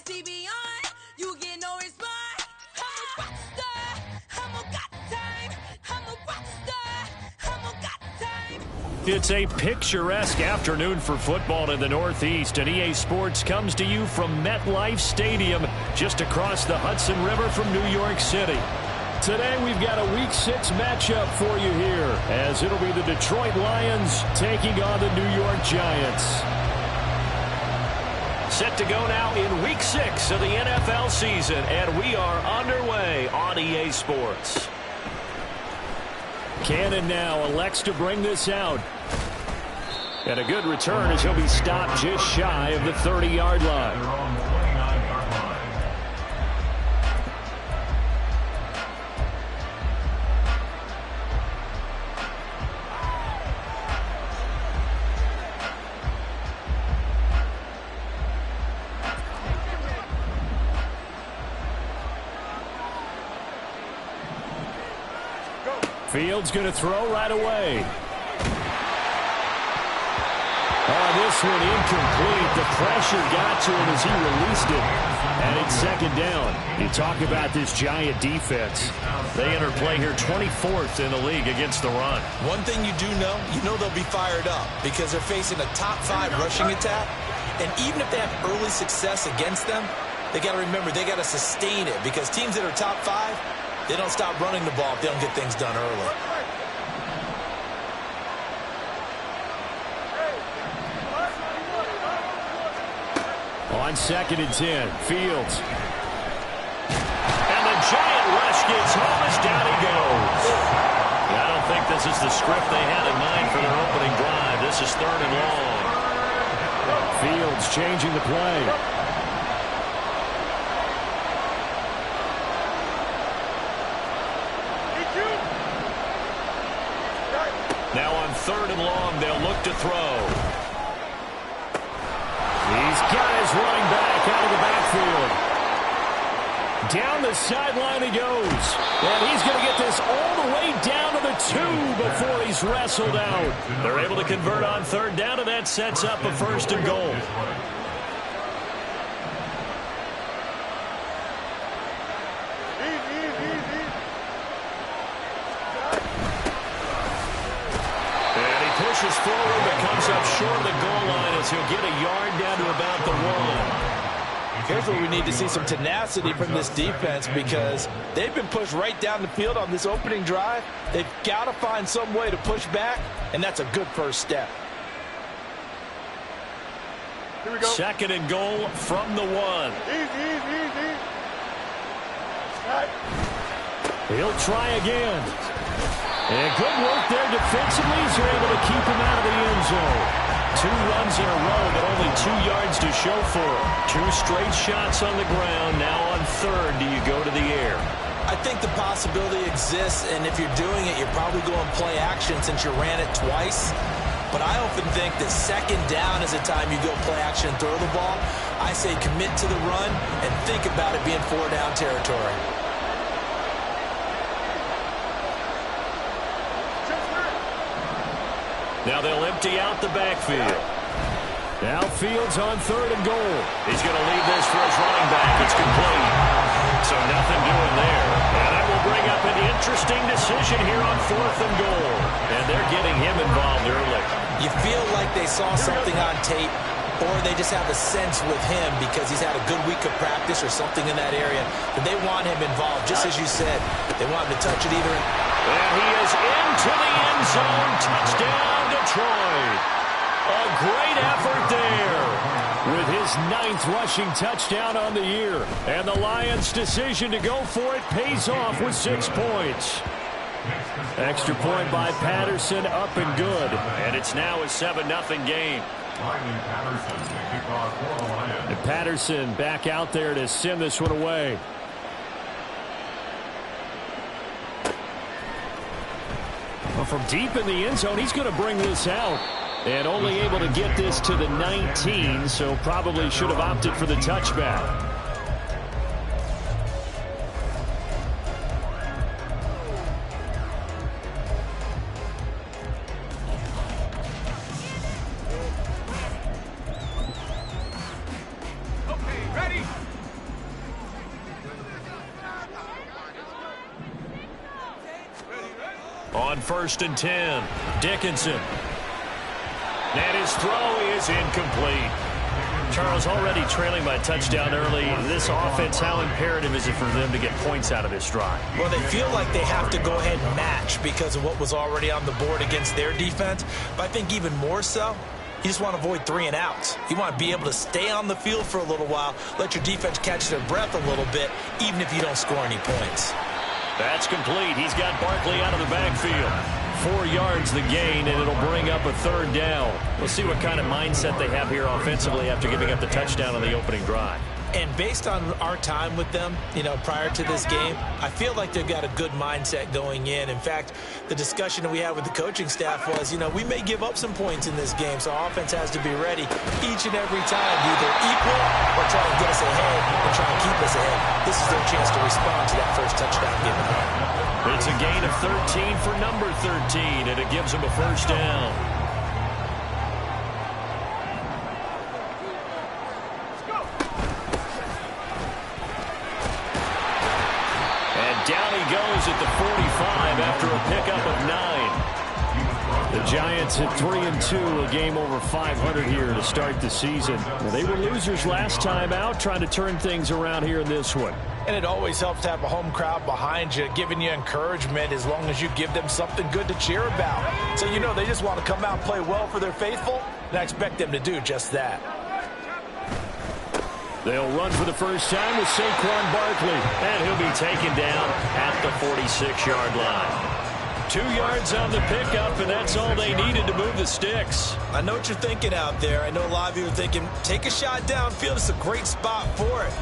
see beyond. You get no response. I'm a rock star. I'm a got time. I'm a rock star. I'm a got time. It's a picturesque afternoon for football in the Northeast, and EA Sports comes to you from MetLife Stadium, just across the Hudson River from New York City. Today we've got a Week 6 matchup for you here, as it'll be the Detroit Lions taking on the New York Giants. Set to go now in Week 6 of the NFL season, and we are underway on EA Sports. Cannon now elects to bring this out. And a good return as he'll be stopped just shy of the 30-yard line. Fields going to throw right away. This one incomplete. The pressure got to him as he released it. And it's second down. You talk about this Giant defense. They enter play here 24th in the league against the run. One thing you do know, they'll be fired up because they're facing a top 5 rushing attack. And even if they have early success against them, they got to remember they got to sustain it because teams that are top 5, they don't stop running the ball if they don't get things done early. On 2nd and 10, Fields. And the Giant rush gets home as down he goes. I don't think this is the script they had in mind for their opening drive. This is 3rd and long. Fields changing the play. Now on 3rd and long, they'll look to throw. He's got his running back out of the backfield. Down the sideline he goes. And he's going to get this all the way down to the 2 before he's wrestled out. They're able to convert on 3rd down, and that sets up a 1st and goal. Pushes forward, but comes up short of the goal line as he'll get a yard down to about the 1. Here's where we need to see some tenacity from this defense because they've been pushed right down the field on this opening drive. They've got to find some way to push back, and that's a good first step. Here we go. 2nd and goal from the 1. Easy. Right. He'll try again. And good work there defensively as they're able to keep him out of the end zone. 2 runs in a row, but only 2 yards to show for him. 2 straight shots on the ground. Now on 3rd, do you go to the air? I think the possibility exists, and if you're doing it, you're probably going play action since you ran it twice. But I often think that 2nd down is the time you go play action and throw the ball. I say commit to the run and think about it being 4-down territory. Now they'll empty out the backfield. Now Fields on 3rd and goal. He's going to leave this for his running back. It's complete. So nothing doing there. And that will bring up an interesting decision here on 4th and goal. And they're getting him involved early. You feel like they saw something on tape, or they just have a sense with him because he's had a good week of practice or something in that area that they want him involved. Just as you said, they want him to touch it either. And he is into the end zone. Touchdown, Detroit. A great effort there with his 9th rushing touchdown on the year. And the Lions' decision to go for it pays off with 6 points. Extra point by Patterson, up and good. And it's now a 7-0 game. And Patterson back out there to send this one away. Well, from deep in the end zone, he's going to bring this out. And only able to get this to the 19, so probably should have opted for the touchback. Okay, ready? On 1st and 10, Dickinson. And his throw is incomplete. Charles, already trailing by a touchdown early. This offense, how imperative is it for them to get points out of this drive? Well, they feel like they have to go ahead and match because of what was already on the board against their defense. But I think even more so, you just want to avoid 3 and outs. You want to be able to stay on the field for a little while, let your defense catch their breath a little bit, even if you don't score any points. That's complete. He's got Barkley out of the backfield. 4 yards the gain, and it'll bring up a 3rd down. We'll see what kind of mindset they have here offensively after giving up the touchdown on the opening drive. And based on our time with them, prior to this game, I feel like they've got a good mindset going in. In fact, the discussion that we had with the coaching staff was, we may give up some points in this game, so our offense has to be ready each and every time, either equal or try to get us ahead and try to keep us ahead. This is their chance to respond to that first touchdown given up. It's a gain of 13 for number 13, and it gives them a 1st down. Down he goes at the 45 after a pickup of 9. The Giants at 3-2, a game over 500 here to start the season. They were losers last time out, trying to turn things around here in this one. And it always helps to have a home crowd behind you, giving you encouragement as long as you give them something good to cheer about. So they just want to come out and play well for their faithful, and I expect them to do just that. They'll run for the first time with Saquon Barkley, and he'll be taken down at the 46-yard line. 2 yards on the pickup, and that's all they needed to move the sticks. I know what you're thinking out there. I know a lot of you are thinking, take a shot downfield. It's a great spot for it.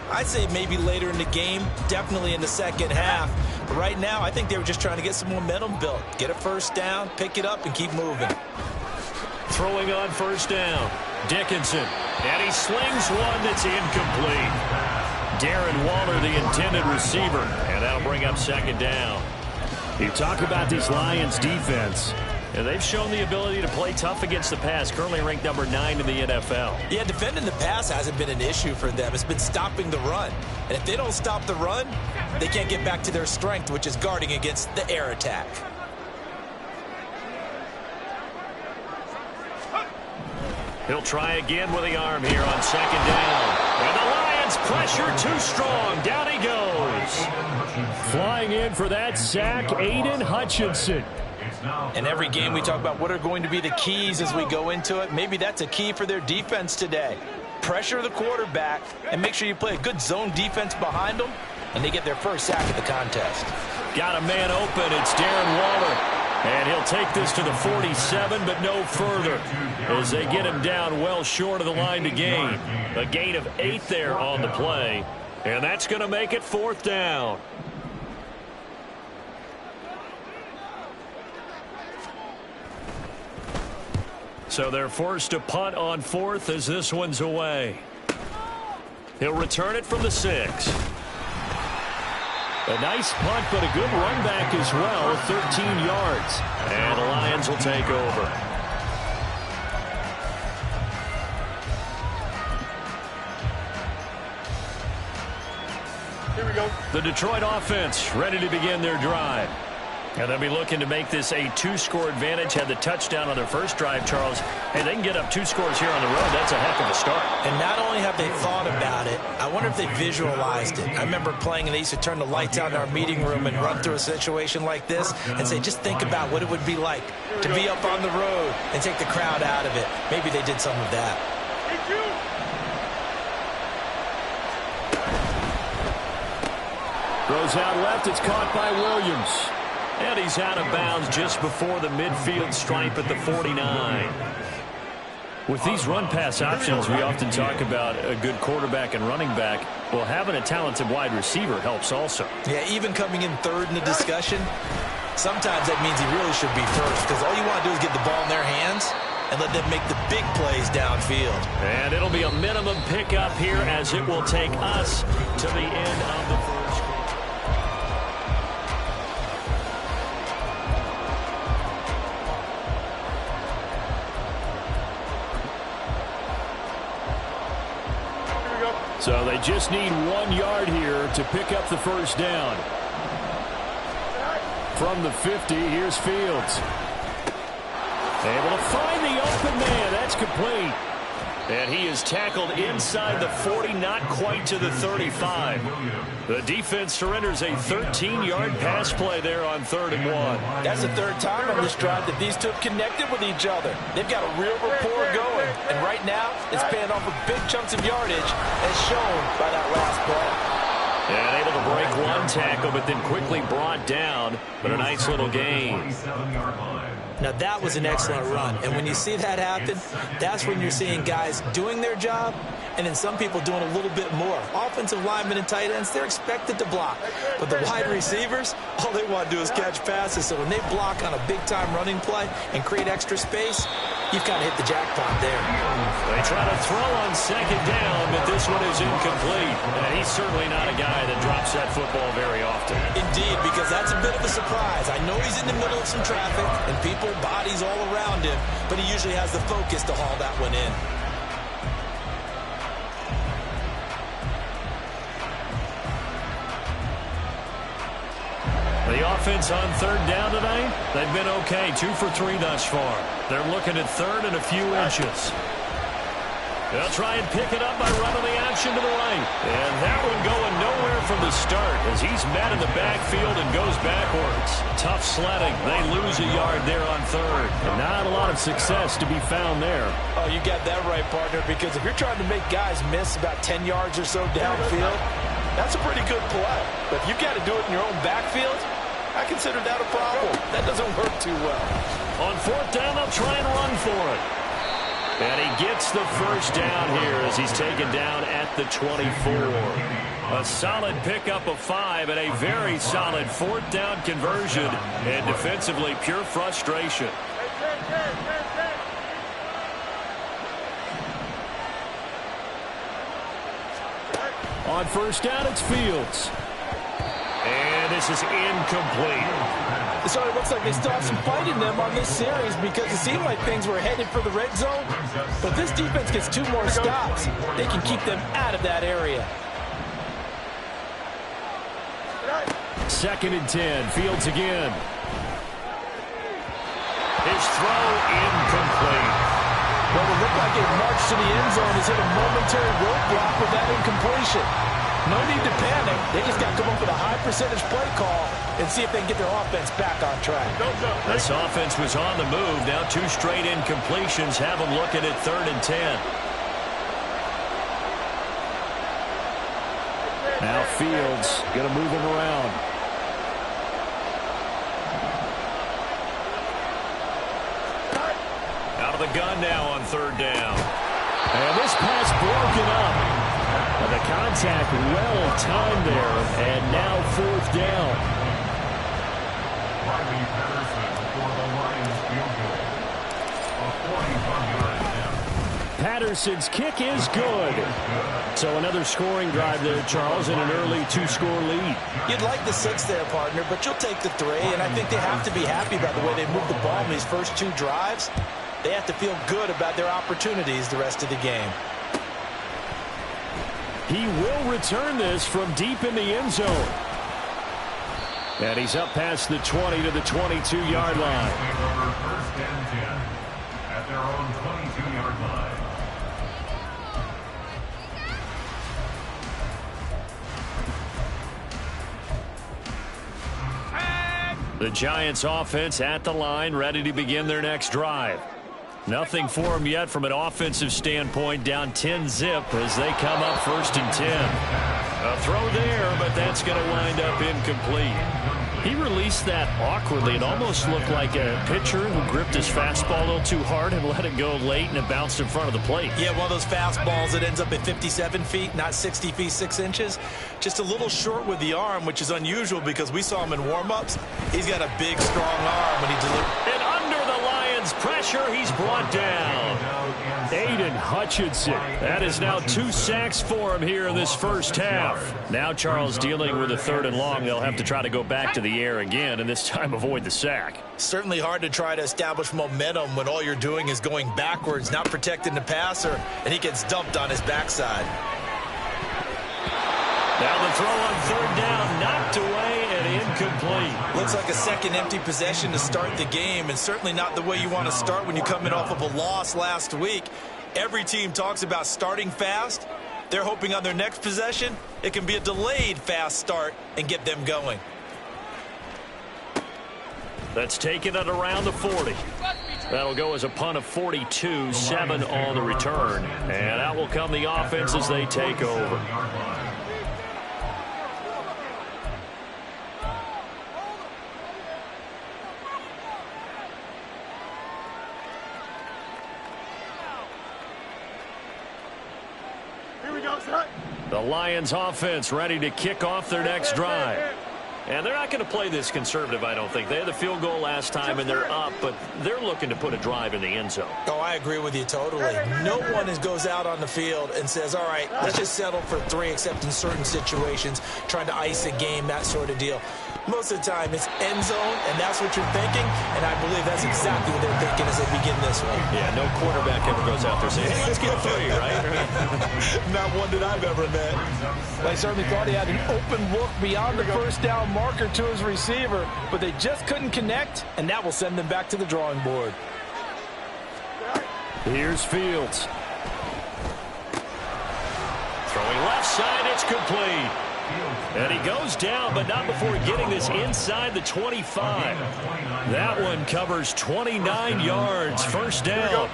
I'd say maybe later in the game, definitely in the second half. But right now, I think they were just trying to get some momentum built. Get a first down, pick it up, and keep moving. Throwing on 1st down, Dickinson. And he slings one that's incomplete. Darren Waller, the intended receiver, and that'll bring up 2nd down. You talk about this Lions defense, and they've shown the ability to play tough against the pass, currently ranked number 9 in the NFL. Yeah, defending the pass hasn't been an issue for them. It's been stopping the run. And if they don't stop the run, they can't get back to their strength, which is guarding against the air attack. He'll try again with the arm here on 2nd down. And the Lions pressure too strong. Down he goes. Flying in for that sack, Aiden Hutchinson. In every game we talk about what are going to be the keys as we go into it. Maybe that's a key for their defense today. Pressure the quarterback and make sure you play a good zone defense behind them, and they get their first sack of the contest. Got a man open. It's Darren Waller. And he'll take this to the 47, but no further, as they get him down well short of the line to gain. A gain of 8 there on the play, and that's going to make it 4th down. So they're forced to punt on 4th as this one's away. He'll return it from the 6. A nice punt, but a good run back as well, 13 yards. And the Lions will take over. Here we go. The Detroit offense ready to begin their drive. And they'll be looking to make this a 2-score advantage. Had the touchdown on their first drive, Charles. Hey, they can get up 2 scores here on the road. That's a heck of a start. And not only have they thought about it, I wonder if they visualized it. I remember playing, and they used to turn the lights out in our meeting room and run through a situation like this and say, just think about what it would be like to be up on the road and take the crowd out of it. Maybe they did some of that. Throws out left. It's caught by Williams. And he's out of bounds just before the midfield stripe at the 49. With these run-pass options, we often talk about a good quarterback and running back. Well, having a talented wide receiver helps also. Yeah, even coming in 3rd in the discussion, sometimes that means he really should be 1st, because all you want to do is get the ball in their hands and let them make the big plays downfield. And it'll be a minimum pickup here as it will take us to the end of the first quarter. So they just need 1 yard here to pick up the first down. From the 50, here's Fields. Able to find the open man. That's complete. And he is tackled inside the 40, not quite to the 35. The defense surrenders a 13-yard pass play there on 3rd and 1. That's the third time on this drive that these two have connected with each other. They've got a real rapport going. And right now, it's paying off with big chunks of yardage, as shown by that last play. And able to break one tackle, but then quickly brought down. But a nice little gain. Now, that was an excellent run. And when you see that happen, that's when you're seeing guys doing their job and then some people doing a little bit more. Offensive linemen and tight ends, they're expected to block. But the wide receivers, all they want to do is catch passes. So when they block on a big-time running play and create extra space, you've kind of hit the jackpot there. They try to throw on 2nd down, but this one is incomplete. And he's certainly not a guy that drops that football very often. Indeed, because that's a bit of a surprise. I know he's in the middle of some traffic and people, bodies all around him, but he usually has the focus to haul that one in. The offense on 3rd down tonight, they've been okay, 2 for 3 thus far. They're looking at 3rd and a few inches. They'll try and pick it up by running the action to the right. And that one going nowhere from the start as he's met in the backfield and goes backwards. Tough sledding. They lose a yard there on 3rd. And not a lot of success to be found there. Oh, you got that right, partner, because if you're trying to make guys miss about 10 yards or so downfield, that's a pretty good play. But if you've got to do it in your own backfield, I consider that a problem. That doesn't work too well. On 4th down, they'll try and run for it. And he gets the first down here as he's taken down at the 24. A solid pickup of 5 and a very solid 4th down conversion. And defensively, pure frustration. On 1st down, it's Fields. And this is incomplete. So it looks like they still have some fight in them on this series because it seemed like things were headed for the red zone. But this defense gets 2 more stops. They can keep them out of that area. 2nd and 10. Fields again. His throw incomplete. Well, it looked like it marched to the end zone. Has hit a momentary roadblock with that incompletion. No need to panic. They just got to come up with a high percentage play call and see if they can get their offense back on track. This offense was on the move. Now 2 straight incompletions have them looking at 3rd and 10. Now Fields going to move him around. Out of the gun now on 3rd down. And this pass broken up. And the contact well timed there, and now 4th down. Patterson's kick is good. So another scoring drive there, Charles, and an early 2-score lead. You'd like the 6 there, partner, but you'll take the 3, and I think they have to be happy about the way they moved the ball in these first 2 drives. They have to feel good about their opportunities the rest of the game. He will return this from deep in the end zone. And he's up past the 20 to the 22-yard line. First and 10 at their own 22-yard line. The Giants offense at the line, ready to begin their next drive. Nothing for them yet from an offensive standpoint, down 10-zip as they come up 1st and 10. A throw there, but that's going to wind up incomplete. He released that awkwardly. It almost looked like a pitcher who gripped his fastball a little too hard and let it go late, and it bounced in front of the plate. Yeah, one of those fastballs that ends up at 57 feet, not 60 feet 6 inches. Just a little short with the arm, which is unusual because we saw him in warm-ups. He's got a big, strong arm when he delivers. And under the Lions' pressure, he's brought down. Aiden Hutchinson. That is now 2 sacks for him here in this first half. Now Charles dealing with a 3rd and long. They'll have to try to go back to the air again, and this time avoid the sack. Certainly hard to try to establish momentum when all you're doing is going backwards, not protecting the passer, and he gets dumped on his backside. Now the throw on 3rd down, knocked away and incomplete. Looks like a second empty possession to start the game, and certainly not the way you want to start when you come in off of a loss last week. Every team talks about starting fast. They're hoping on their next possession, it can be a delayed fast start and get them going. That's taken at around the 40. That'll go as a punt of 42, 7 on the return. And out will come the offense as they take over. Here we go, son. The Lions offense ready to kick off their next drive. And they're not going to play this conservative, I don't think. They had the field goal last time, and they're up, but they're looking to put a drive in the end zone. Oh, I agree with you totally. No one goes out on the field and says, all right, let's just settle for 3, except in certain situations, trying to ice a game, that sort of deal. Most of the time, it's end zone, and that's what you're thinking, and I believe that's exactly what they're thinking as they begin this one. Yeah, no quarterback ever goes out there saying, hey, let's get 3, right? Not one that I've ever met. They certainly thought he had an open look beyond the first down marker to his receiver, but they just couldn't connect, and that will send them back to the drawing board. Here's Fields. Throwing left side, it's complete. And he goes down, but not before getting this inside the 25. That one covers 29 yards, first down.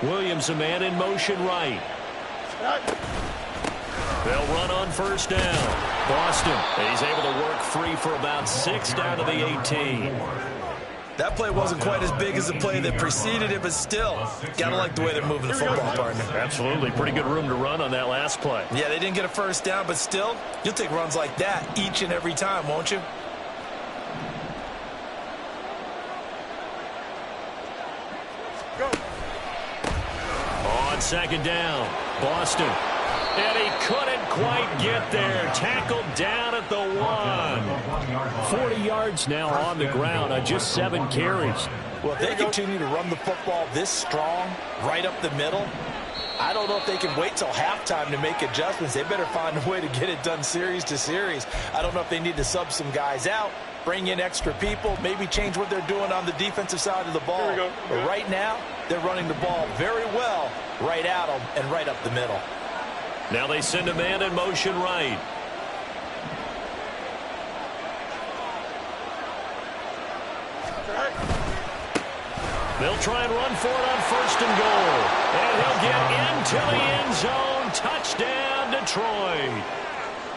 Williams, a man in motion right. They'll run on first down. Boston, he's able to work free for about 6 down to the 18. That play wasn't quite as big as the play that preceded it, but still, gotta like the way they're moving the football, partner. Absolutely. Pretty good room to run on that last play. Yeah, they didn't get a first down, but still, you'll take runs like that each and every time, won't you? Go. On second down, Boston. And he couldn't quite get there. Tackled down at the 1. 40 yards now on the ground on just 7 carries. Well, if they continue to run the football this strong, right up the middle, I don't know if they can wait till halftime to make adjustments. They better find a way to get it done series to series. I don't know if they need to sub some guys out, bring in extra people, maybe change what they're doing on the defensive side of the ball. But right now, they're running the ball very well right at them and right up the middle. Now they send a man in motion right. They'll try and run for it on first and goal. And he'll get into the end zone. Touchdown, Detroit.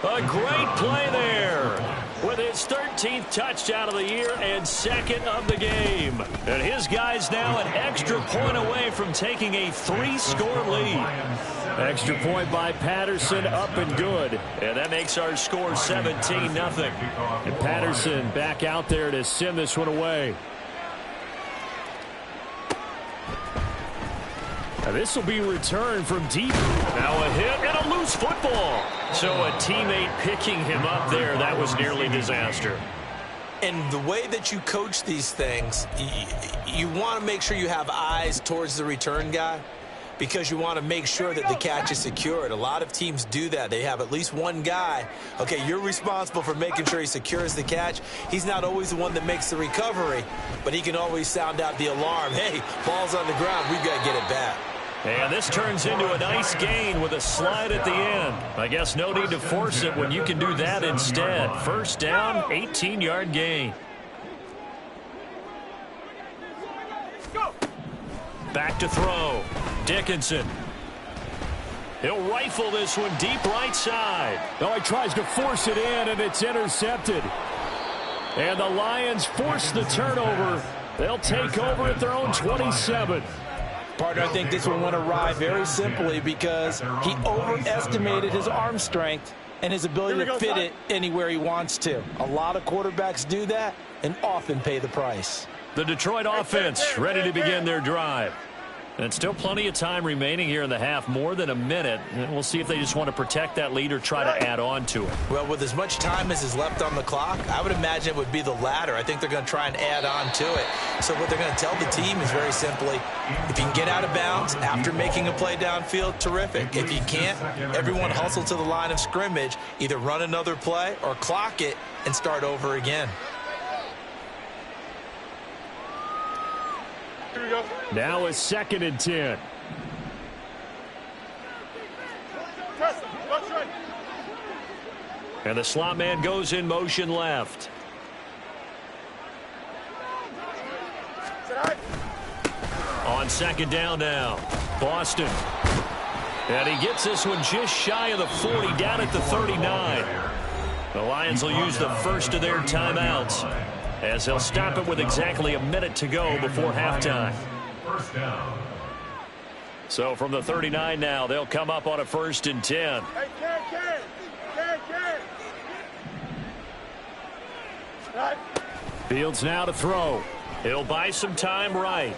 A great play there with his 13th touchdown of the year and 2nd of the game. And his guys now an extra point away from taking a 3-score lead. Extra point by Patterson, up and good. And that makes our score 17-0. And Patterson back out there to send this one away. Now this will be returned from deep. Now a hit and a loose football. So a teammate picking him up there, that was nearly disaster. And the way that you coach these things, you want to make sure you have eyes towards the return guy, because you want to make sure that the catch is secured. A lot of teams do that. They have at least one guy. Okay, you're responsible for making sure he secures the catch. He's not always the one that makes the recovery, but he can always sound out the alarm. Hey, ball's on the ground. We've got to get it back. And this turns into a nice gain with a slide at the end. I guess no need to force it when you can do that instead. First down, 18-yard gain. Back to throw. Dickinson. He'll rifle this one deep right side. No, he tries to force it in, and it's intercepted. And the Lions force the turnover. They'll take over at their own 27. Partner, I think this one went awry very simply because he overestimated his arm strength and his ability to fit it anywhere he wants to. A lot of quarterbacks do that and often pay the price. The Detroit offense ready to begin their drive. And still plenty of time remaining here in the half, more than a minute. And we'll see if they just want to protect that lead or try to add on to it. Well, with as much time as is left on the clock, I would imagine it would be the latter. I think they're going to try and add on to it. So what they're going to tell the team is very simply, if you can get out of bounds after making a play downfield, terrific. If you can't, everyone hustle to the line of scrimmage, either run another play or clock it and start over again. Here we go. Now a 2nd and 10. Press him. Left, right. And the slot man goes in motion left. Sit high. On 2nd down now, Boston. And he gets this one just shy of the 40, down at the 39. The Lions will use the first of their timeouts, as they'll stop it with exactly a minute to go before halftime. First down. So from the 39 now, they'll come up on a 1st and 10. Hey, Ken. Right. Fields now to throw. He'll buy some time right.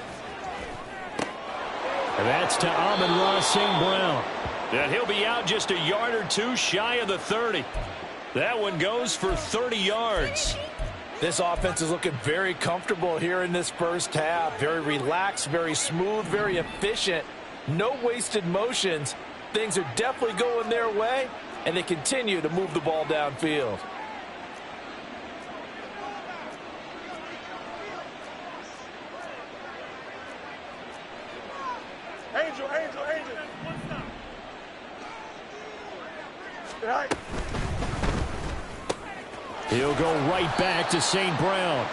And that's to Amon-Ra St. Brown. And he'll be out just a yard or two shy of the 30. That one goes for 30 yards. This offense is looking very comfortable here in this first half. Very relaxed, very smooth, very efficient. No wasted motions. Things are definitely going their way, and they continue to move the ball downfield. Angel. Right. He'll go right back to St. Brown.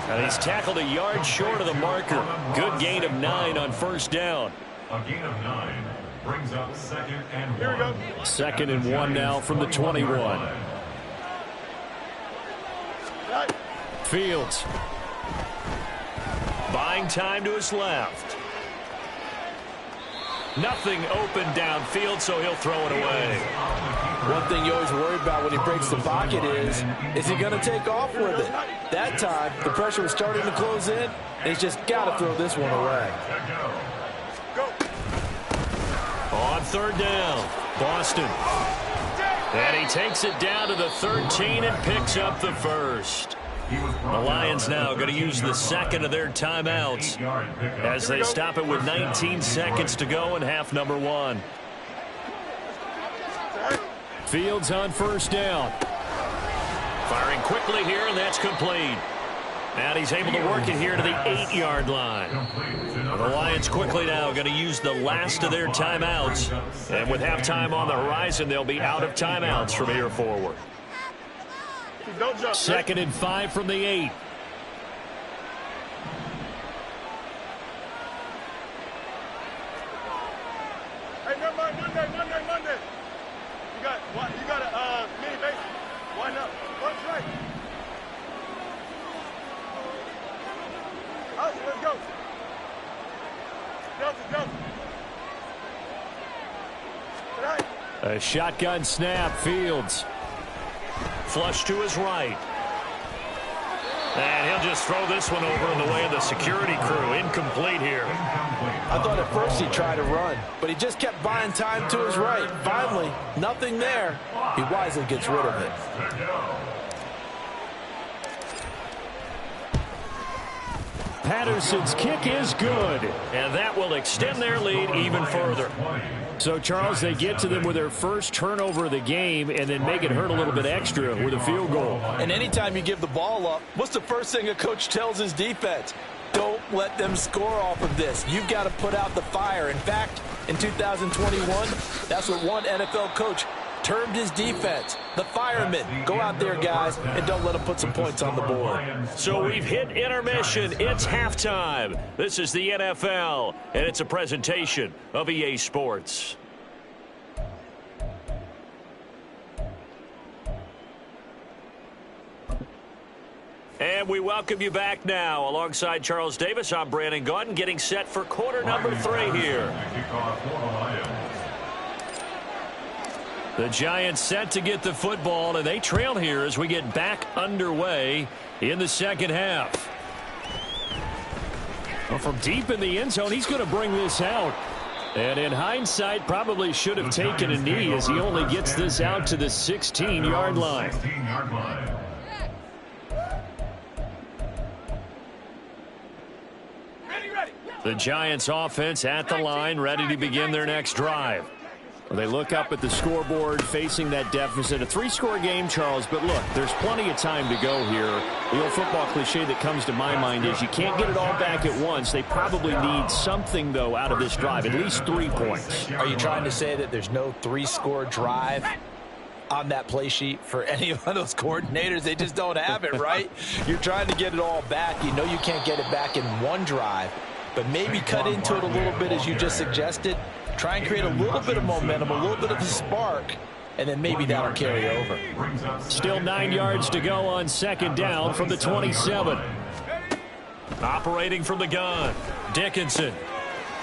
And he's tackled a yard short of the marker. Good gain of 9 on 1st down. A gain of 9 brings up 2nd and 1. Here we go. 2nd and 1 now from the 21. Right. Fields. Buying time to his left. Nothing open downfield, so he'll throw it away. One thing you always worry about when he breaks the pocket is he going to take off with it? That time, the pressure was starting to close in, and he's just got to throw this one away. Go. On 3rd down, Boston. And he takes it down to the 13 and picks up the 1st. The Lions now going to use the 2nd of their timeouts as they stop it with 19 seconds to go in half number 1. Fields on 1st down. Firing quickly here, and that's complete. And he's able to work it here to the 8-yard line. The Lions quickly now going to use the last of their timeouts. And with halftime on the horizon, they'll be out of timeouts from here forward. Don't jump. 2nd and 5 from the 8. Hey, never mind. Monday. You got a mini base. Why not? Let's right. Awesome, let's go. Delta. Right. A shotgun snap, Fields. Flush to his right. And he'll just throw this one over in the way of the security crew. Incomplete here. I thought at first he'd try to run, but he just kept buying time to his right. Finally, nothing there. He wisely gets rid of it. Patterson's kick is good, and that will extend their lead even further. So, Charles, they get to them with their first turnover of the game and then make it hurt a little bit extra with a field goal. And anytime you give the ball up, what's the first thing a coach tells his defense? Don't let them score off of this. You've got to put out the fire. In fact, in 2021, that's what one NFL coach termed his defense, the firemen. Go out there, guys, and don't let them put some points on the board. So we've hit intermission. It's halftime. This is the NFL, and it's a presentation of EA Sports. And we welcome you back now. Alongside Charles Davis, I'm Brandon Gaudin, getting set for quarter number 3 here. The Giants set to get the football, and they trail here as we get back underway in the second half. Well, from deep in the end zone, he's going to bring this out. And in hindsight, probably should have taken a knee as he only gets this out to the 16-yard line. The Giants offense at the line, ready to begin their next drive. Well, they look up at the scoreboard facing that deficit. A 3-score game, Charles, but look, there's plenty of time to go here. The old football cliche that comes to my mind is you can't get it all back at once. They probably need something, though, out of this drive, at least 3 points. Are you trying to say that there's no 3-score drive on that play sheet for any of those coordinators? They just don't have it, right? You're trying to get it all back. You know you can't get it back in one drive, but maybe cut into it a little bit as you just suggested. Try and create a little bit of momentum, a little bit of a spark, and then maybe that'll carry over. Still 9 yards to go on second down from the 27. Operating from the gun, Dickinson.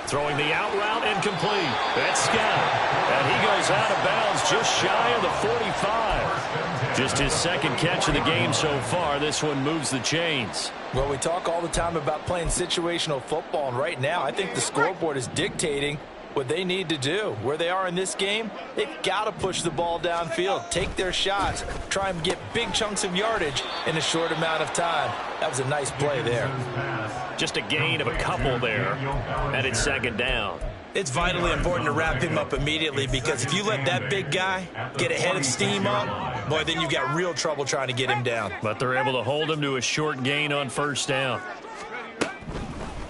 Throwing the out route incomplete. That's Scott. And he goes out of bounds just shy of the 45. Just his second catch of the game so far. This one moves the chains. Well, we talk all the time about playing situational football, and right now I think the scoreboard is dictating what they need to do. Where they are in this game, they've got to push the ball downfield, take their shots, try and get big chunks of yardage in a short amount of time. That was a nice play there. Just a gain of a couple there, and it's second down. It's vitally important to wrap him up immediately, because if you let that big guy get a head of steam up, boy, then you've got real trouble trying to get him down. But they're able to hold him to a short gain on first down.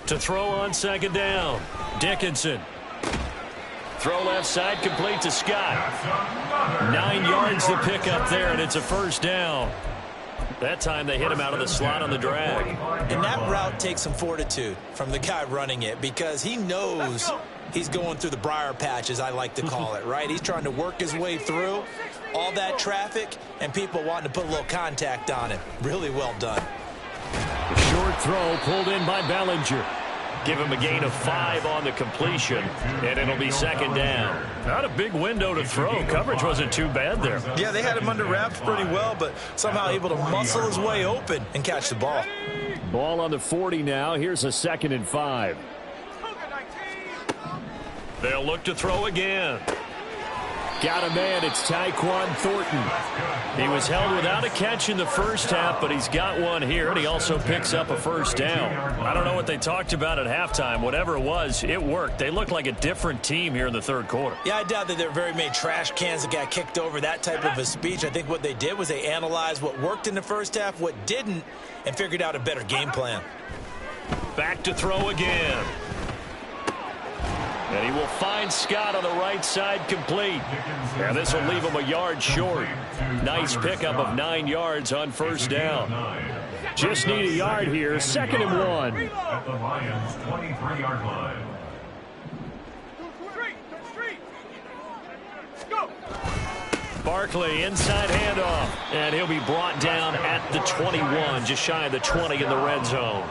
To throw on second down, Dickinson. Throw left side, complete to Scott. 9 yards to pick up there, and it's a first down. That time they hit him out of the slot on the drag. And that route takes some fortitude from the guy running it, because he knows he's going through the briar patch, as I like to call it, right? He's trying to work his way through all that traffic and people wanting to put a little contact on him. Really well done. The short throw pulled in by Bellinger. Give him a gain of 5 on the completion, and it'll be second down. Not a big window to throw. Coverage wasn't too bad there. Yeah, they had him under wraps pretty well, but somehow able to muscle his way open and catch the ball. Ball on the 40 now. Here's a 2nd and 5. They'll look to throw again. Got a man. It's Tyquan Thornton. He was held without a catch in the first half, but he's got one here, and he also picks up a first down. I don't know what they talked about at halftime. Whatever it was, it worked. They look like a different team here in the third quarter. Yeah, I doubt that there are very many trash cans that got kicked over, that type of a speech. I think what they did was they analyzed what worked in the first half, what didn't, and figured out a better game plan. Back to throw again. And he will find Scott on the right side, complete. And this will leave him a yard short. Nice pickup of 9 yards on first down. Just need a yard here, 2nd and 1. At the Lions' 23-yard line. Barkley, inside handoff. And he'll be brought down at the 21, just shy of the 20 in the red zone.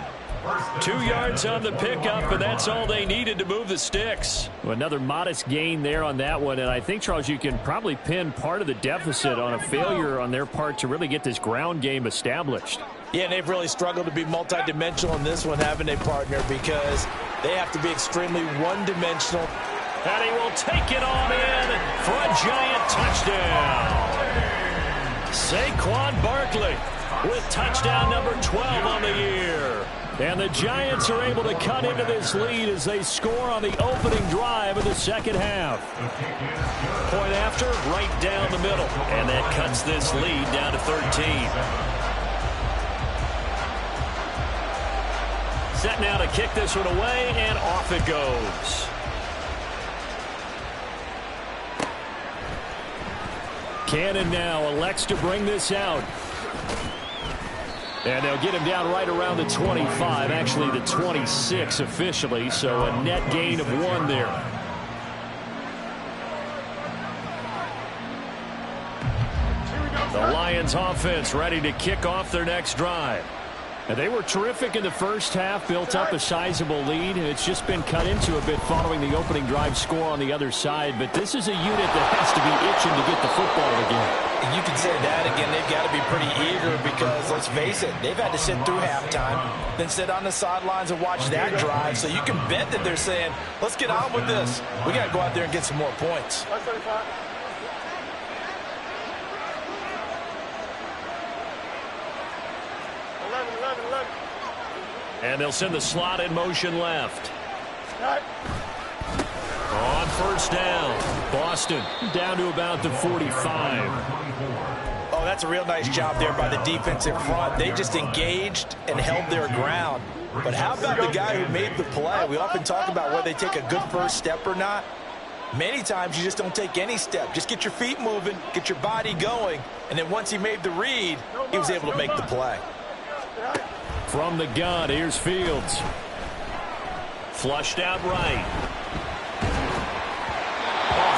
2 yards on the pickup, and that's all they needed to move the sticks. Another modest gain there on that one, and I think, Charles, you can probably pin part of the deficit on a failure on their part to really get this ground game established. Yeah, and they've really struggled to be multidimensional in this one, haven't they, partner, because they have to be extremely one-dimensional. And he will take it on in for a giant touchdown. Saquon Barkley with touchdown number 12 on the year. And the Giants are able to cut into this lead as they score on the opening drive of the second half. Point after, right down the middle. And that cuts this lead down to 13. Set now to kick this one away, and off it goes. Cannon now elects to bring this out. And they'll get him down right around the 25, actually the 26 officially, so a net gain of 1 there. The Lions offense ready to kick off their next drive. And they were terrific in the first half, built up a sizable lead, and it's just been cut into a bit following the opening drive score on the other side. But this is a unit that has to be itching to get the football again. You can say that again. They've got to be pretty eager because, let's face it, they've had to sit through halftime, then sit on the sidelines and watch that drive. So you can bet that they're saying, let's get on with this. We got to go out there and get some more points. 11. And they'll send the slot in motion left. On first down, Boston down to about the 45. Oh, that's a real nice job there by the defensive front. They just engaged and held their ground. But how about the guy who made the play? We often talk about whether they take a good first step or not. Many times you just don't take any step. Just get your feet moving, get your body going, and then once he made the read, he was able to make the play. From the gun, here's Fields. Flushed out right.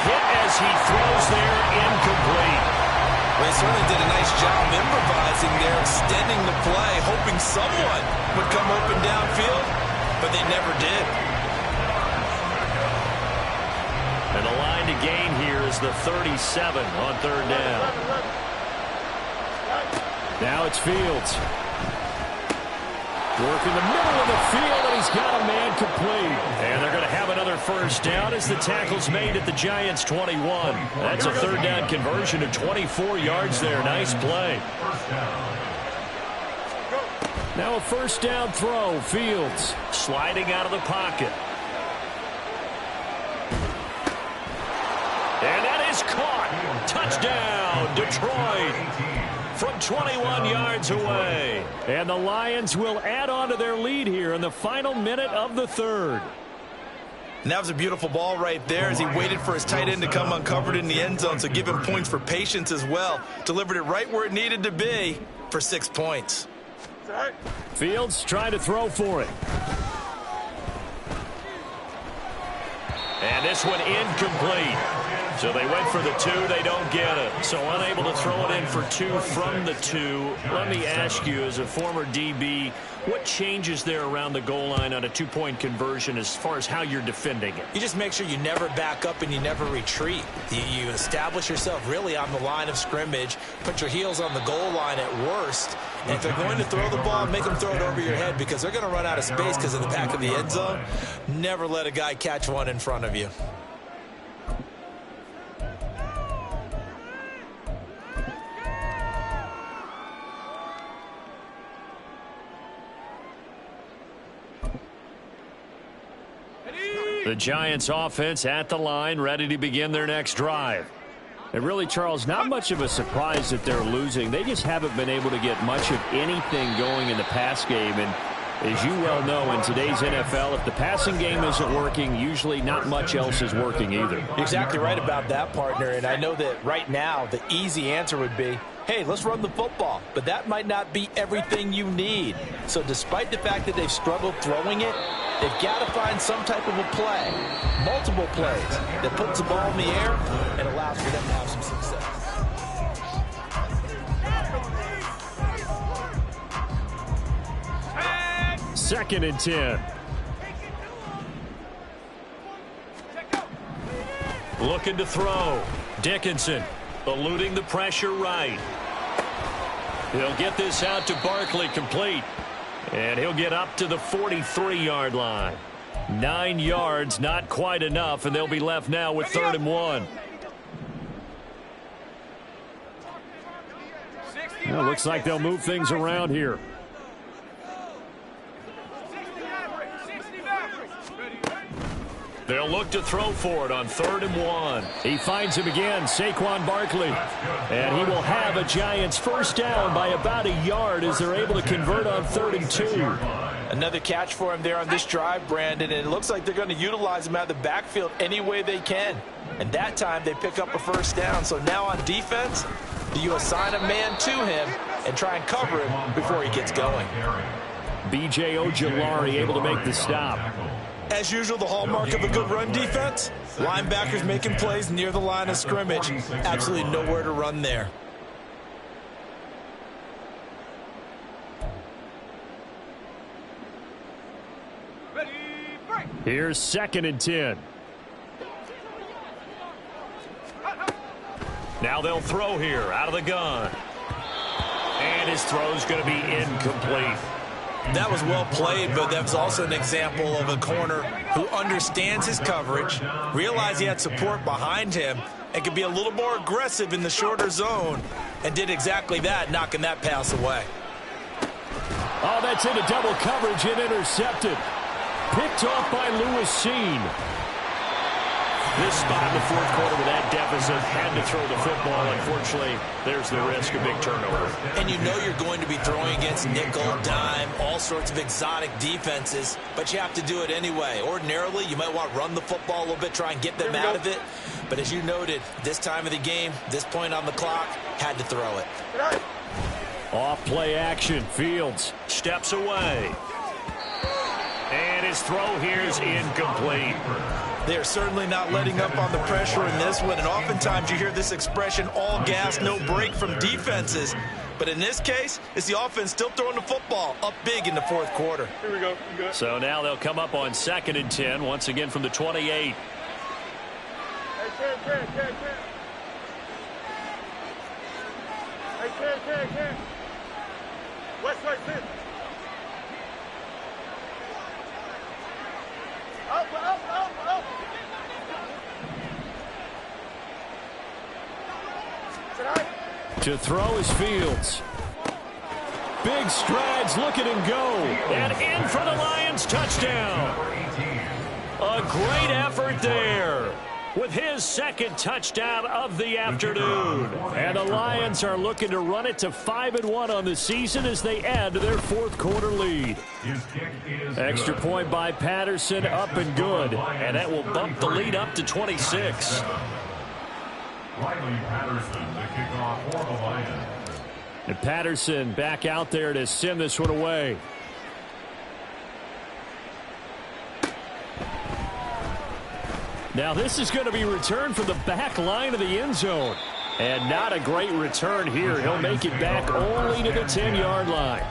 Hit as he throws there, incomplete. Well, he certainly did a nice job improvising there, extending the play, hoping someone would come open downfield, but they never did. And the line to gain here is the 37 on third down. Now it's Fields. Working the middle of the field, and he's got a man complete. And they're going to have another first down as the tackle's made at the Giants' 21. That's a third down conversion of 24 yards there. Nice play. Now a first down throw. Fields sliding out of the pocket. And that is caught. Touchdown, Detroit. From 21 yards away. And the Lions will add on to their lead here in the final minute of the third. And that was a beautiful ball right there as he waited for his tight end to come uncovered in the end zone, so give him points for patience as well. Delivered it right where it needed to be for 6 points. Fields trying to throw for it. And this one incomplete. So they went for the 2, they don't get it. So unable to throw it in for 2 from the 2. Let me ask you, as a former DB, what changes there around the goal line on a 2-point conversion as far as how you're defending it? You just make sure you never back up and you never retreat. You establish yourself really on the line of scrimmage, put your heels on the goal line at worst, and if they're going to throw the ball, make them throw it over your head because they're going to run out of space because of the back of the end zone. Never let a guy catch one in front of you. The Giants offense at the line, ready to begin their next drive. And really, Charles, not much of a surprise that they're losing. They just haven't been able to get much of anything going in the pass game. And as you well know, in today's NFL, if the passing game isn't working, usually not much else is working either. You're exactly right about that, partner. And I know that right now the easy answer would be, hey, let's run the football. But that might not be everything you need. So despite the fact that they've struggled throwing it, they've got to find some type of a play, multiple plays, that puts the ball in the air and allows for them to have some success. Second and 10. Looking to throw. Dickinson eluding the pressure right. He'll get this out to Barkley, complete. And he'll get up to the 43-yard line. 9 yards, not quite enough, and they'll be left now with 3rd and 1. Well, looks like they'll move things around here. They'll look to throw for it on 3rd and 1. He finds him again, Saquon Barkley. And he will have a Giants first down by about a yard as they're able to convert on 3rd and 2. Another catch for him there on this drive, Brandon, and it looks like they're going to utilize him out of the backfield any way they can. And that time they pick up a first down. So now on defense, do you assign a man to him and try and cover him before he gets going? B.J. Ojulari able to make the stop. As usual, the hallmark of a good run defense, linebackers making plays near the line of scrimmage. Absolutely nowhere to run there. Here's 2nd and 10. Now they'll throw here out of the gun. And And his throw is going to be incomplete. That was well played, but that was also an example of a corner who understands his coverage, realized he had support behind him, and could be a little more aggressive in the shorter zone, and did exactly that, knocking that pass away. Oh, that's into double coverage and intercepted. Picked off by Lewis Cine. This spot in the fourth quarter with that deficit, had to throw the football. Unfortunately, there's the risk of big turnover. And you know you're going to be throwing against nickel, dime, all sorts of exotic defenses, but you have to do it anyway. Ordinarily, you might want to run the football a little bit, try and get them out of it. But as you noted, this time of the game, this point on the clock, had to throw it. Off play action. Fields steps away. And his throw here is incomplete. They're certainly not letting up on the pressure in this one, and oftentimes you hear this expression, all gas, no break from defenses. But in this case, it's the offense still throwing the football up big in the fourth quarter. Here we go. So now they'll come up on 2nd and 10, once again from the 28. Hey, Ken. Hey, Ken. West side, sit. Up. To throw is Fields. Big strides, look at him go. And in for the Lions, touchdown. A great effort there with his 2nd touchdown of the afternoon. And the Lions are looking to run it to 5-1 on the season as they add to their fourth quarter lead. Extra point by Patterson, up and good. And that will bump the lead up to 26. Riley Patterson, the kickoff for the Lions. And Patterson back out there to send this one away. Now this is going to be returned from the back line of the end zone. And not a great return here. He'll make it back only to the 10-yard line.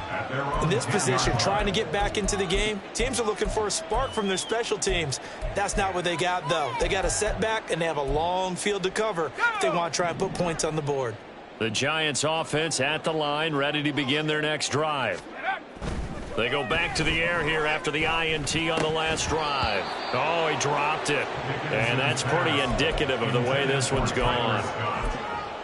In this position, trying to get back into the game, teams are looking for a spark from their special teams. That's not what they got, though. They got a setback, and they have a long field to cover if they want to try and put points on the board. The Giants offense at the line, ready to begin their next drive. They go back to the air here after the INT on the last drive. Oh, he dropped it. And that's pretty indicative of the way this one's gone.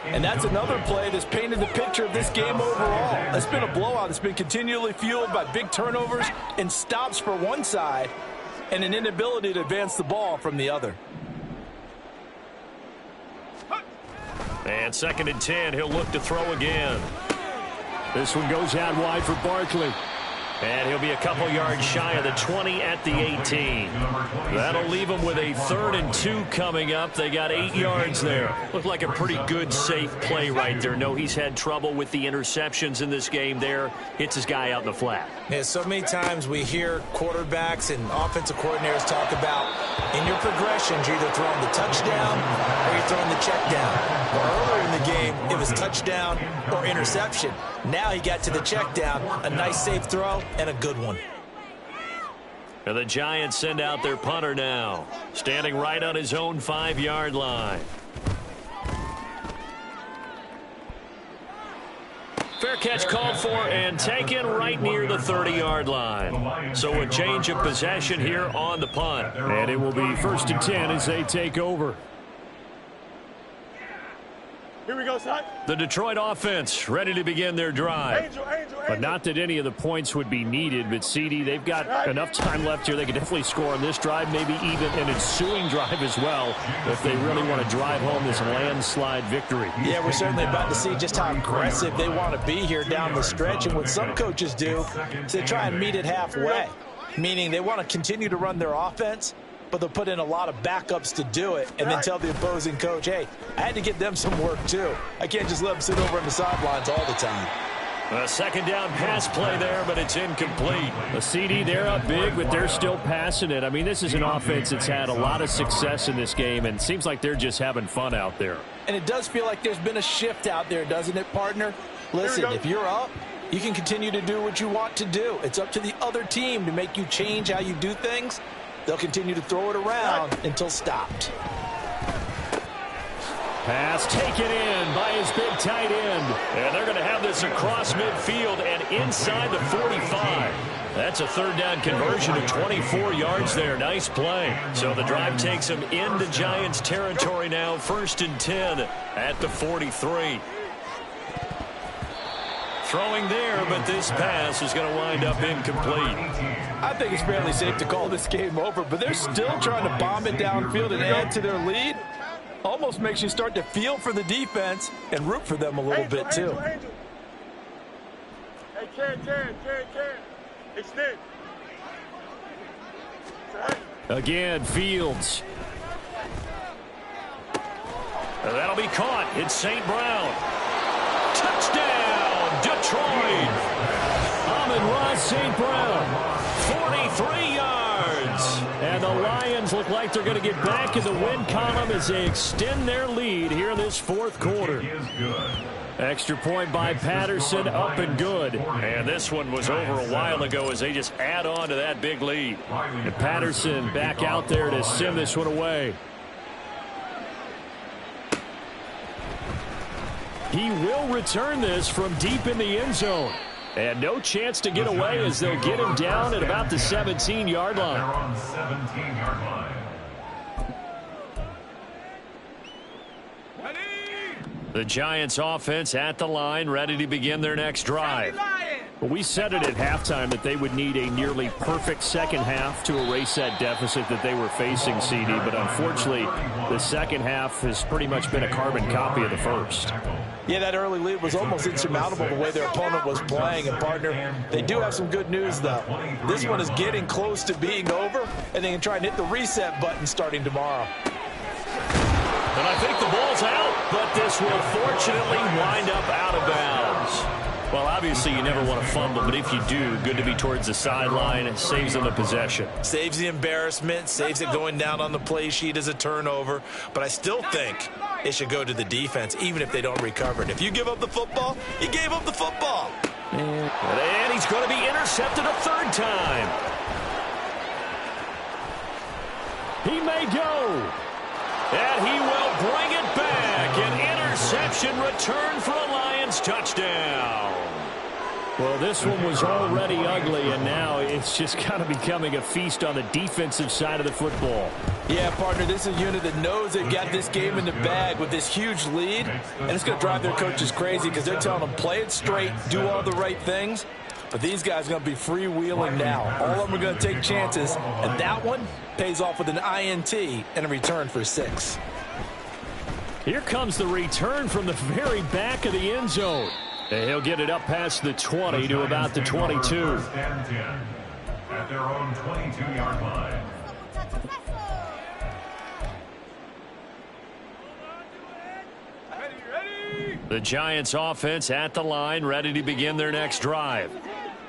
And that's another play that's painted the picture of this game overall. It's been a blowout. It's been continually fueled by big turnovers and stops for one side and an inability to advance the ball from the other. And 2nd and 10, he'll look to throw again. This one goes out wide for Barkley. And he'll be a couple yards shy of the 20 at the 18. That'll leave him with a 3rd and 2 coming up. They got 8 yards there. Looked like a pretty good, safe play right there. No, he's had trouble with the interceptions in this game there. Hits his guy out in the flat. Yeah, so many times we hear quarterbacks and offensive coordinators talk about in your progressions, you're either throwing the touchdown or you're throwing the check down. Well, earlier in the game, it was touchdown or interception. Now he got to the check down, a nice safe throw, and a good one. And the Giants send out their punter now, standing right on his own 5-yard line. Fair catch called for and taken right near the 30-yard line. So a change of possession here on the punt. And it will be 1st and 10 as they take over. Here we go, son. The Detroit offense ready to begin their drive. Angel. But not that any of the points would be needed. But, CD, they've got enough time left here. They could definitely score on this drive, maybe even an ensuing drive as well, if they really want to drive home this landslide victory. Yeah, we're certainly about to see just how aggressive they want to be here down the stretch. And what some coaches do is they try and meet it halfway, meaning they want to continue to run their offense, but they'll put in a lot of backups to do it and then tell the opposing coach, hey, I had to get them some work too. I can't just let them sit over on the sidelines all the time. A 2nd down pass play there, but it's incomplete. The CD, they're up big, but they're still passing it. I mean, this is an offense that's had a lot of success in this game, and it seems like they're just having fun out there. And it does feel like there's been a shift out there, doesn't it, partner? Listen, if you're up, you can continue to do what you want to do. It's up to the other team to make you change how you do things. They'll continue to throw it around until stopped. Pass taken in by his big tight end. And they're going to have this across midfield and inside the 45. That's a third down conversion of 24 yards there. Nice play. So the drive takes them into Giants territory now. 1st and 10 at the 43. Throwing there, but this pass is going to wind up incomplete. I think it's fairly safe to call this game over, but they're still trying to bomb it downfield and add to their lead. Almost makes you start to feel for the defense and root for them a little bit, too. Hey, Karen. Extend. Again, Fields. That'll be caught. It's St. Brown. Touchdown, Detroit. Amon-Ra St. Brown, 43 yards. And the Lions look like they're going to get back in the win column as they extend their lead here in this 4th quarter. Extra point by Patterson, up and good. And this one was over a while ago as they just add on to that big lead. And Patterson back out there to sim this one away. He will return this from deep in the end zone. And no chance to get away as they'll get him down at about the 17-yard line. They're on 17-yard line. The Giants offense at the line, ready to begin their next drive. We said it at halftime that they would need a nearly perfect second half to erase that deficit that they were facing, CD. But unfortunately, the second half has pretty much been a carbon copy of the first. Yeah, that early lead was almost insurmountable the way their opponent was playing. And, partner, they do have some good news, though. This one is getting close to being over, and they can try and hit the reset button starting tomorrow. And I think the ball's out, but this will fortunately wind up out of bounds. Well, obviously you never want to fumble, but if you do, good to be towards the sideline. It saves them the possession. Saves the embarrassment, saves it going down on the play sheet as a turnover. But I still think it should go to the defense, even if they don't recover it. If you give up the football, you gave up the football. And he's going to be intercepted a third time. He may go. And he will bring it back. An interception return for a Lions touchdown. Well, this one was already ugly, and now it's just kind of becoming a feast on the defensive side of the football. Yeah, partner, this is a unit that knows they've got this game in the bag with this huge lead, and it's going to drive their coaches crazy because they're telling them play it straight, do all the right things. But these guys are going to be freewheeling now. All of them are going to take chances, and that one pays off with an INT and a return for 6. Here comes the return from the very back of the end zone. And he'll get it up past the 20 to about the 22. First and 10 at their own 22-yard line. The Giants offense at the line, ready to begin their next drive.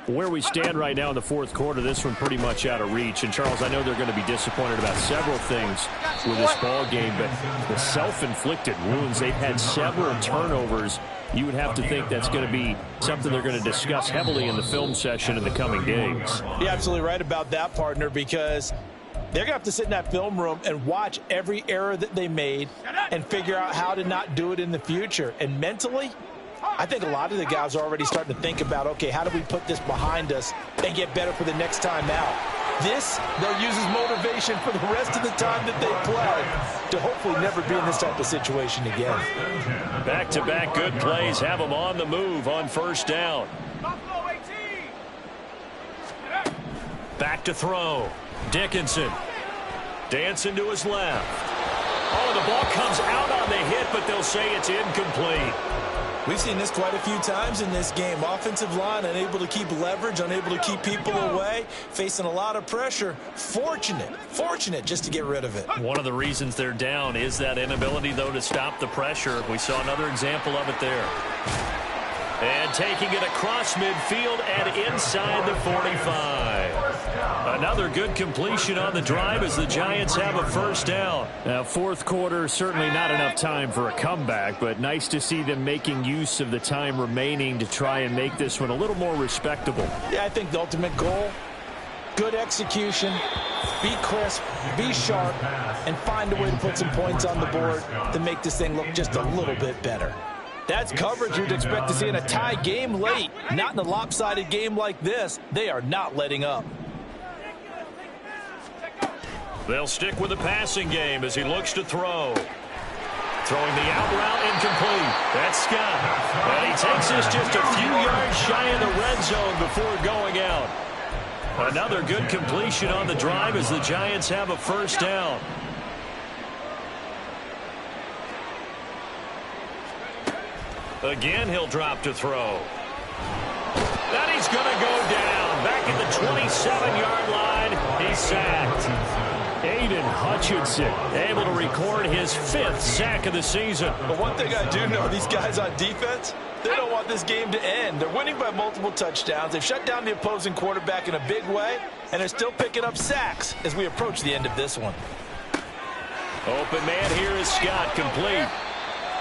Where we stand right now in the 4th quarter, this one pretty much out of reach. And, Charles, I know they're going to be disappointed about several things with this ball game, but the self-inflicted wounds, they've had several turnovers. You would have to think that's going to be something they're going to discuss heavily in the film session in the coming days. You're absolutely right about that, partner, because they're going to have to sit in that film room and watch every error that they made and figure out how to not do it in the future. And mentally, I think a lot of the guys are already starting to think about, okay, how do we put this behind us and get better for the next time out? This, they'll use as motivation for the rest of the time that they play to hopefully never be in this type of situation again. Back-to-back good plays have them on the move on first down. Back to throw. Dickinson. Dancing to his left. Oh, the ball comes out on the hit, but they'll say it's incomplete. We've seen this quite a few times in this game. Offensive line unable to keep leverage, unable to keep people away, facing a lot of pressure. Fortunate just to get rid of it. One of the reasons they're down is that inability, though, to stop the pressure. We saw another example of it there. And taking it across midfield and inside the 45. Another good completion on the drive as the Giants have a first down. Now, 4th quarter, certainly not enough time for a comeback, but nice to see them making use of the time remaining to try and make this one a little more respectable. Yeah, I think the ultimate goal, good execution, be crisp, be sharp, and find a way to put some points on the board to make this thing look just a little bit better. That's coverage you'd expect to see in a tie game late. Not in a lopsided game like this. They are not letting up. They'll stick with the passing game as he looks to throw. Throwing the out route incomplete. That's Scott. And he takes this just a few yards shy of the red zone before going out. Another good completion on the drive as the Giants have a first down. Again, he'll drop to throw. And he's going to go down. Back at the 27-yard line. He's sacked. Aiden Hutchinson able to record his 5th sack of the season. But one thing I do know, these guys on defense, they don't want this game to end. They're winning by multiple touchdowns. They've shut down the opposing quarterback in a big way, and they're still picking up sacks as we approach the end of this one. Open man here is Scott, complete.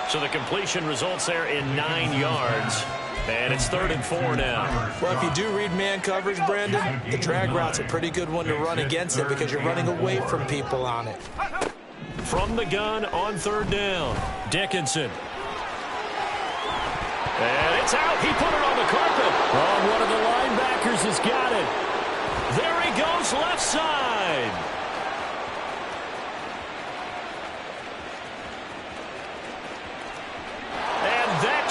So the completion results there in 9 yards. And it's 3rd and 4 now. Well, if you do read man coverage, Brandon, the drag route's a pretty good one to run against it because you're running away from people on it. From the gun on 3rd down, Dickinson. And it's out. He put it on the carpet. Oh, one of the linebackers has got it. There he goes, left side.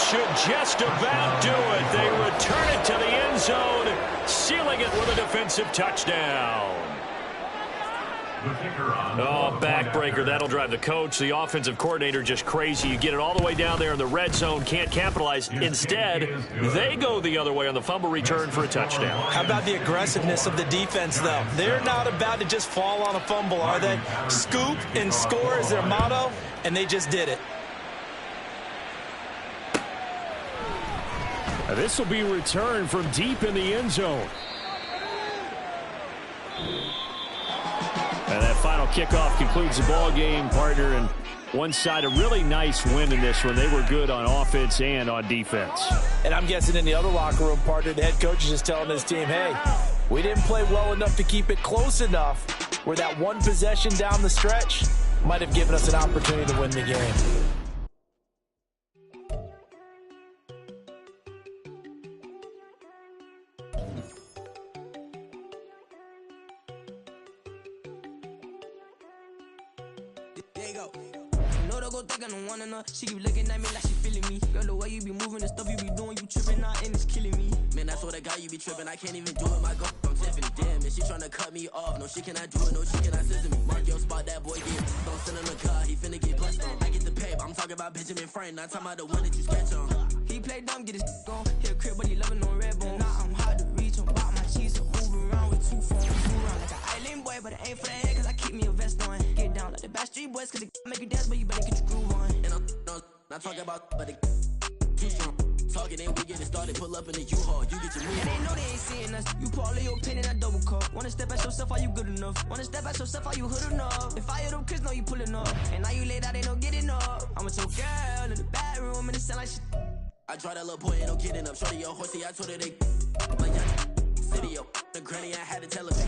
Should just about do it. They return it to the end zone, sealing it with a defensive touchdown. Oh, backbreaker. That'll drive the coach, the offensive coordinator, just crazy. You get it all the way down there in the red zone, can't capitalize. Instead, they go the other way on the fumble return for a touchdown. How about the aggressiveness of the defense, though? They're not about to just fall on a fumble, are they? Scoop and score is their motto, and they just did it. This will be returned from deep in the end zone. And that final kickoff concludes the ball game, partner. And one side, a really nice win in this one. They were good on offense and on defense. And I'm guessing in the other locker room, partner, the head coach is just telling his team, hey, we didn't play well enough to keep it close enough where that one possession down the stretch might have given us an opportunity to win the game. She keep looking at me like she feeling me. Girl, the way you be moving, the stuff you be doing, you tripping out and it's killing me. Man, I swear to God, you be tripping. I can't even do it. My girl from Tiffany, damn, and she tryna cut me off. No, she cannot do it. No, she cannot scissor me. Mark your spot, that boy get. Don't send him a car. He finna get blessed on. I get the pay, but I'm talking about Benjamin Franklin. Not talking about the one that you sketch on. He play dumb, get his on. Hit a crib, but he loving on red bone. Now I'm hard to reach. I'm about my cheese, so move around with 2 phones. Move around like an island boy, but it ain't for the head, cause I keep me a vest on. Get down like the Backstreet Boys, cause it make you dance, but you better get your groove on. And I'm not talking about, but it too strong. Talking and we get it started, pull up in the U-Haul, you get your move on. And they know they ain't seeing us. You pull all of your pin in that double cup. Wanna step at yourself, are you good enough? Wanna step at yourself, are you hood enough? If I hear them kids, know you pulling up. And now you laid out, they don't get enough. I'm with your girl in the bedroom, and it sound like shit. I draw that little boy, ain't no getting up. Shorty your horsey, I told her they like that. City up, the granny, I had to tell her.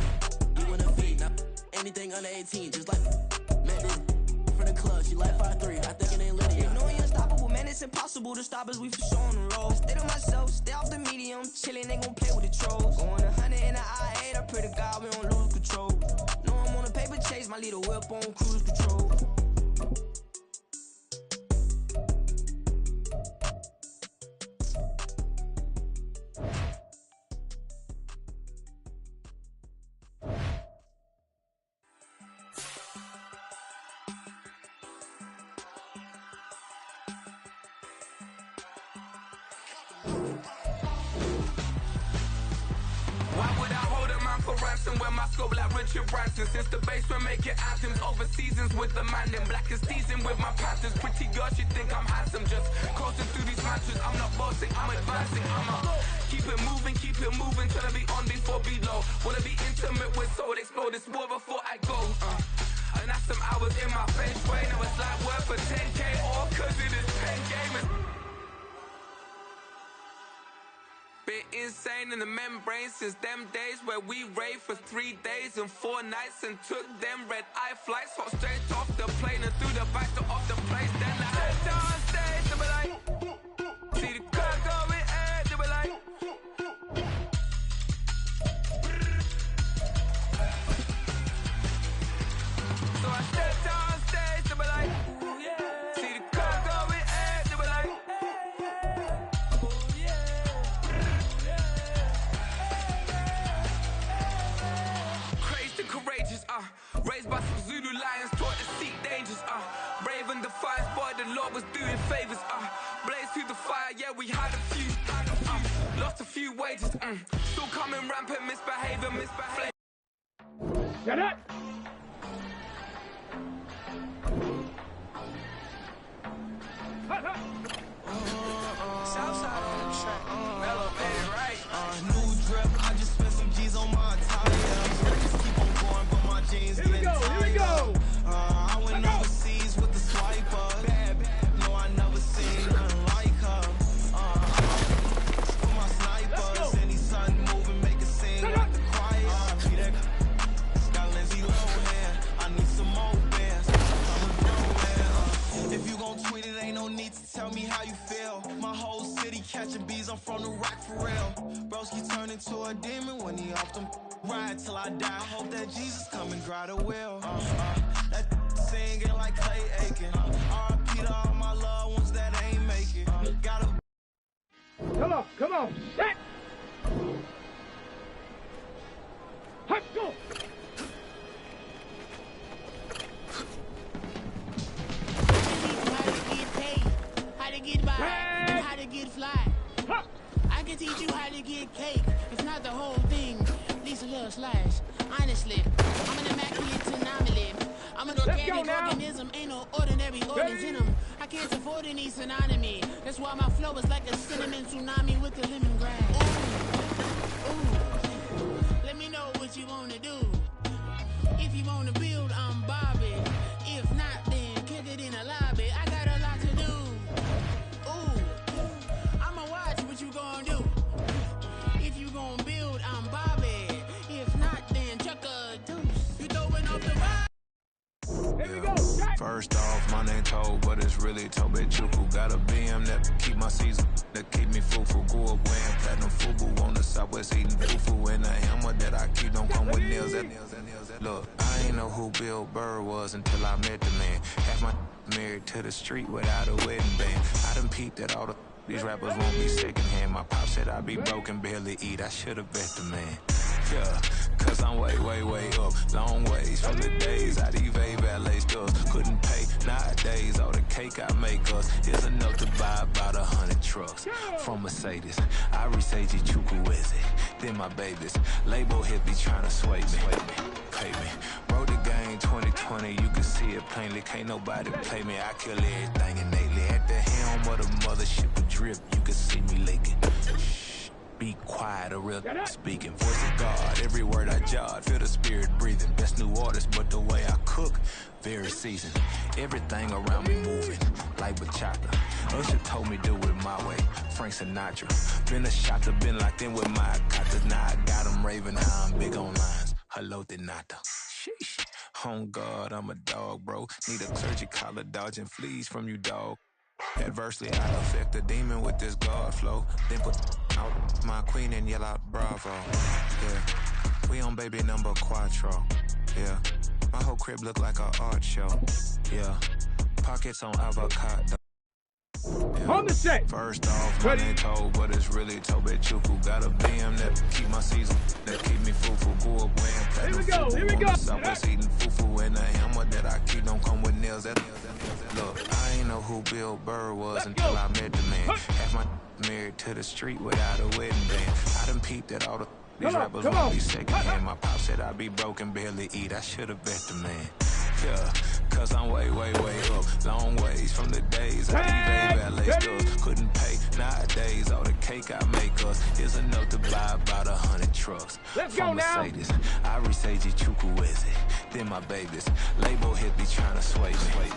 You wanna feed, now anything under 18, just like met this from the club, she like 5'3", I think it ain't lit. You know you unstoppable, man, it's impossible to stop us, we for sure on the road. Stay to myself, stay off the medium, chillin', they gon' play with the trolls. Going 100 in the I-8, I pray to God we don't lose control. Know I'm on a paper chase, my little whip on cruise control. When my scope like Richard Branson, since the basement making anthems over seasons with the man, then black is seasoned with my panthers. Pretty girl, she think I'm handsome, just coasting through these matches. I'm not bossing, I'm advancing. I'ma keep it moving, till I be on before below. Wanna be intimate with soul, explore this war before I go. And that's some hours in my face, way. Now it's like worth for 10K, all cause it is 10 gamers. been insane in the membrane since them days where we raved for 3 days and 4 nights and took them red eye flights, hot straight off the plane and through the back door of the place. Then I head down stage, they were like, see the car going ahead, they were like, so I stepped on stage, they were like, ooh, yeah. See the car going ahead, they were like, ooh, yeah. Crazed and courageous, raised by some Zulu lions, taught to seek dangers, brave and defiant, boy, the Lord was doing favors, blaze through the fire, yeah, we had a few, lost a few wages, still coming rampant, misbehavior, Get it? Southside on the track, Mellow made it right. New drip, I just spent some G's on my attire. I just keep on going, but my jeans getting tired. Here we go. I went overseas with the swiper. Bad, no, I never seen nothing like her. For my snipers, any sun moving, make a scene like the choir. Be that got Lindsay Lohan. I need some more bands. I'm a grown man. If you gon' tweet it, ain't no need to tell me how you feel. My whole city catching bees, I'm from the rock for real. Broski turned into a demon when he off them. Ride till I die. Hope that Jesus come and grab the wheel. That singing like Clay Aiken. R.I.P. to all my loved ones that ain't make it. Gotta. Come on, set! Let's go! How to get by, and how to get fly. I can teach you how to get cake. If not the whole thing, at least a little slice. Honestly, I'm an immaculate anomaly. I'm an organic organism, ain't no ordinary organs in them. I can't afford any synonymy. That's why my flow is like a cinnamon tsunami with the lemongrass. Ooh, let me know what you wanna do. If you wanna build, I'm Bobby. If not, then kick it in the lobby. I got a lot to do. Ooh, I'ma watch what you gonna do. If you gonna build, I'm Bobby. If not, then chuck a deuce. You throwing off the vibe. Here we go. First off, my name Toad, but it's really Tobe Chuku. Got a BM that keep my season, that keep me fufu. Grew up wearing platinum fubu on the southwest eating fufu. And a hammer that I keep don't come with nails. Look, I ain't know who Bill Burr was until I met the man. Half my married to the street without a wedding band. I done peeped at all these rappers won't be secondhand. My pop said I'd be broken, barely eat. I should've bet the man. Yeah, cause I'm way up, long ways from the days I evade valet stores. Couldn't pay nowadays, all the cake I make us is enough to buy about 100 trucks. From Mercedes, I resage Chukwueze, then my babies. Label hit be trying to sway me, pay me. Wrote the game 2020, you can see it plainly. Can't nobody play me, I kill everything innately. At the helm of the mothership with drip, you can see me leaking. Be quiet, a real speaking. Voice of God, every word I jot. Feel the spirit breathing. Best new artist, but the way I cook, very seasoned. Everything around me moving, like bachata. Usher told me do it my way. Frank Sinatra. Been a shot, been locked in with my katas. Now I got them raving how I'm big on lines. Hello, Denata. Sheesh. On God, I'm a dog, bro. Need a clergy collar, dodging fleas from you, dog. Adversely, I affect the demon with this God flow. Then put out my queen and yell out bravo. Yeah, we on baby number quattro. Yeah, my whole crib look like an art show. Yeah, pockets on avocado. Yeah. On the set. First off, my name Toad, but it's really Tobe Chuku. Got a BM that keep my season, that keep me fufu. Grew up wearing platinum. Here we go. Southwest eating fufu and a hammer that I keep don't come with nails. Look, I ain't know who Bill Burr was until I met the man. Half my married to the street without a wedding band. I done peeped at all these rappers won't be secondhand. My pop said I'd be broken, barely eat. I should've bet the man. Yeah, cause I'm way, way, way up. Long ways from the days I eBay valet stores. Couldn't pay nowadays. All the cake I make us is enough to buy about 100 trucks. Let's from go now. Mercedes, I Reseji Chukwueze. Then my babies, label hit be trying to sway me,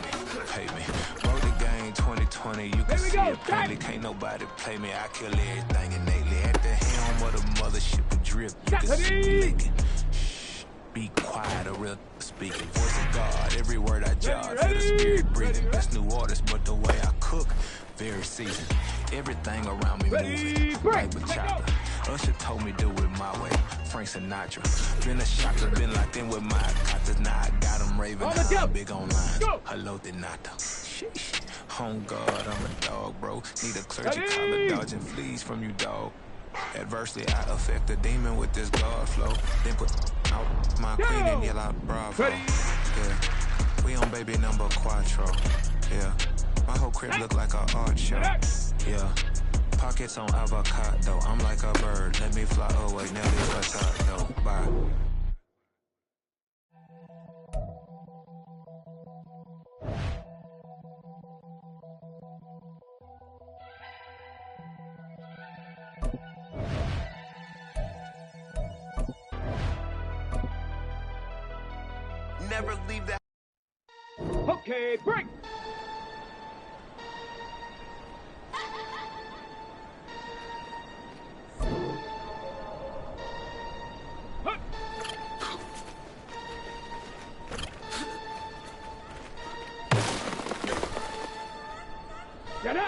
pay me. Wrote the game 2020, you can see it plainly. Can't nobody play me, I kill everything innately. At the helm of the mothership with drip, you can see me licking. Shh, be quiet, a real speaking. Voice of God, every word I jot. Feel the spirit breathing, best new artist, but the way I cook, very seasoned. Everything around me moving, like bachata. Usher told me do it my way, Frank Sinatra. Been a shocker, been locked in with my cotters. Now I got them raving, I'm big on lines. Hello, Denato. Sheesh. Home guard, I'm a dog, bro. Need a clergy collar, dodging fleas from you, dog. Adversely, I affect the demon with this guard flow. Then put out my queen and yell out bravo. Yeah, we on baby number quattro. Yeah, my whole crib look like an art show. Yeah, pockets on avocado. I'm like a bird. Let me fly away. Nelly Furtado. Bye. Never leave that. Okay, break. Get it!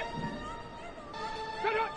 Get it!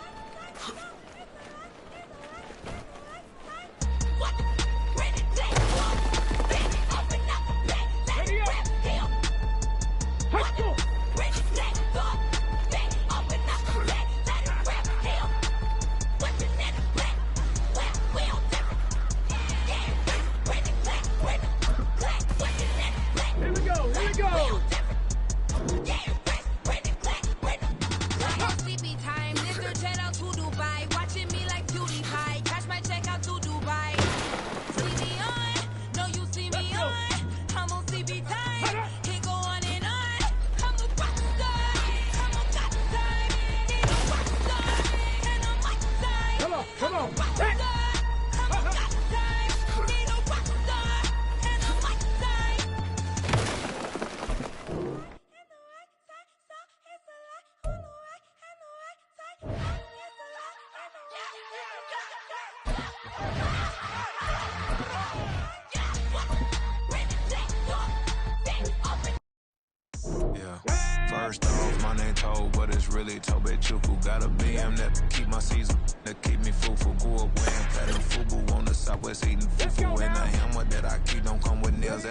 First off, my name Toad, but it's really Tobe Chukwu. Got a BM that keep my season, that keep me fufu. Grew up wearing platinum fubu on the southwest eating fufu. And a hammer that I keep don't come with nails.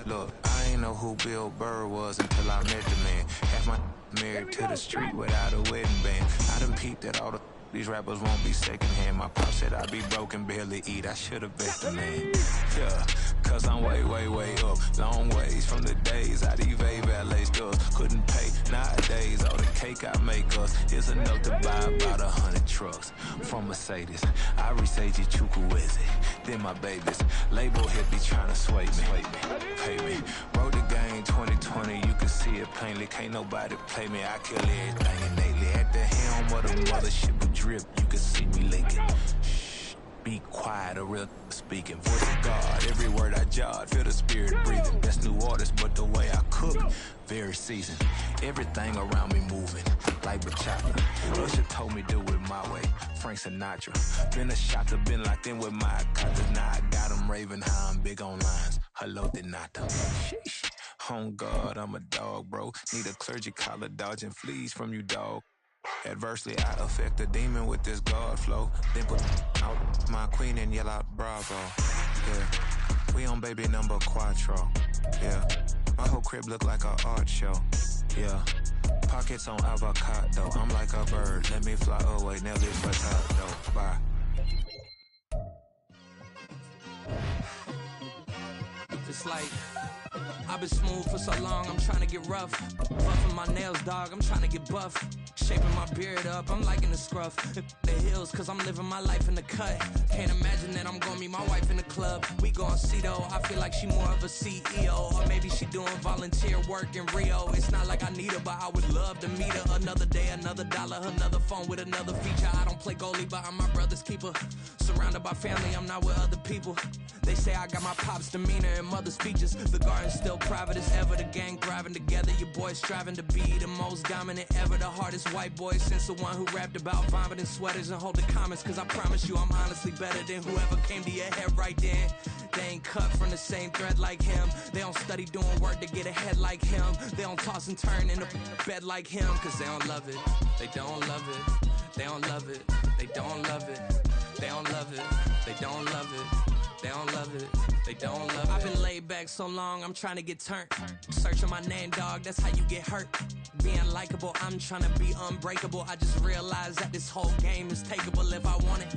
Look, I ain't know who Bill Burr was until I met the man. Half my married to the street without a wedding band. I done peeped that all these rappers won't be secondhand. My pop said I'd be broken, barely eat. I should've bet the man. Yeah, cause I'm way, way, way up. Long ways from the days I eBay valet stores. Couldn't pay nowadays. All the cake I make us is enough to buy about 100 trucks. From Mercedes, I Reseji Chukwueze. Then my babies, label hit be trying to sway me, pay me. Wrote the game 2020, you can see it plainly. Can't nobody play me, I kill everything innately. At the helm of the mothership with drip, you can see me licking. Shh, be quiet, a real speaking. Voice of God, every word I jot. Feel the spirit breathing. Best new artist, but the way I cook, very seasoned. Everything around me moving, like bachata. Usher told me do it my way, Frank Sinatra. Been a shotter, been locked in with my cotters. Now I got them raving how I'm big on lines. Hello, Denato. Sheesh. Home guard, I'm a dog, bro. Need a clergy collar, dodging fleas from you, dog. Adversely, I affect the demon with this guard flow. Then put out my queen and yell out bravo. Yeah, we on baby number quattro. Yeah, my whole crib look like an art show. Yeah, pockets on avocado. I'm like a bird. Let me fly away. Nelly Furtado. Bye. It's like I've been smooth for so long, I'm trying to get rough. Buffing my nails, dog, I'm trying to get buff. Shaping my beard up, I'm liking the scruff. The hills, cause I'm living my life in the cut. Can't imagine that I'm gonna meet my wife in the club. We gon' see though, I feel like she more of a CEO. Or maybe she doing volunteer work in Rio. It's not like I need her, but I would love to meet her. Another day, another dollar, another phone with another feature. I don't play goalie, but I'm my brother's keeper. Surrounded by family, I'm not with other people. They say I got my pop's demeanor and mother's features. The garden's still private as ever. The gang thriving together. Your boys striving to be the most dominant ever. The hardest white boy since the one who rapped about vomiting sweaters and holding comments. Cause I promise you I'm honestly better than whoever came to your head right then. They ain't cut from the same thread like him. They don't study doing work to get ahead like him. They don't toss and turn in the bed like him. Cause they don't love it. They don't love it. They don't love it. They don't love it. They don't love it. They don't love it. They don't love it. They don't love it. I've been laid back so long, I'm trying to get turned. Searching my name, dog, that's how you get hurt. Being likable, I'm trying to be unbreakable. I just realized that this whole game is takeable if I want it.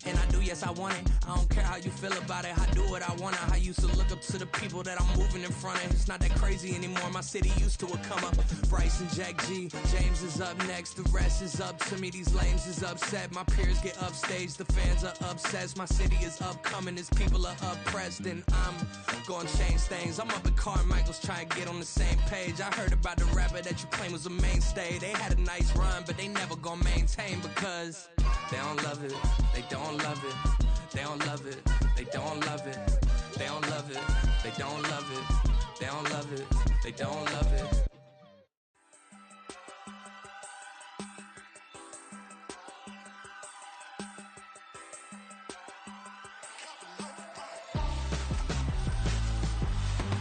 And I do, yes, I want it. I don't care how you feel about it. I do what I want. I used to look up to the people that I'm moving in front of. It's not that crazy anymore. My city used to come up. Bryce and Jack G. James is up next. The rest is up to me. These lames is upset. My peers get upstage. The fans are obsessed. My city is upcoming. His people are oppressed. And I'm gonna change things. I'm up at Carmichael's trying to get on the same page. I heard about the rapper that you claim was a mainstay. They had a nice run, but they never gonna maintain because they don't love it. They don't love it. They don't love it. They don't love it. They don't love it. They don't love it. They don't love it. They don't love it.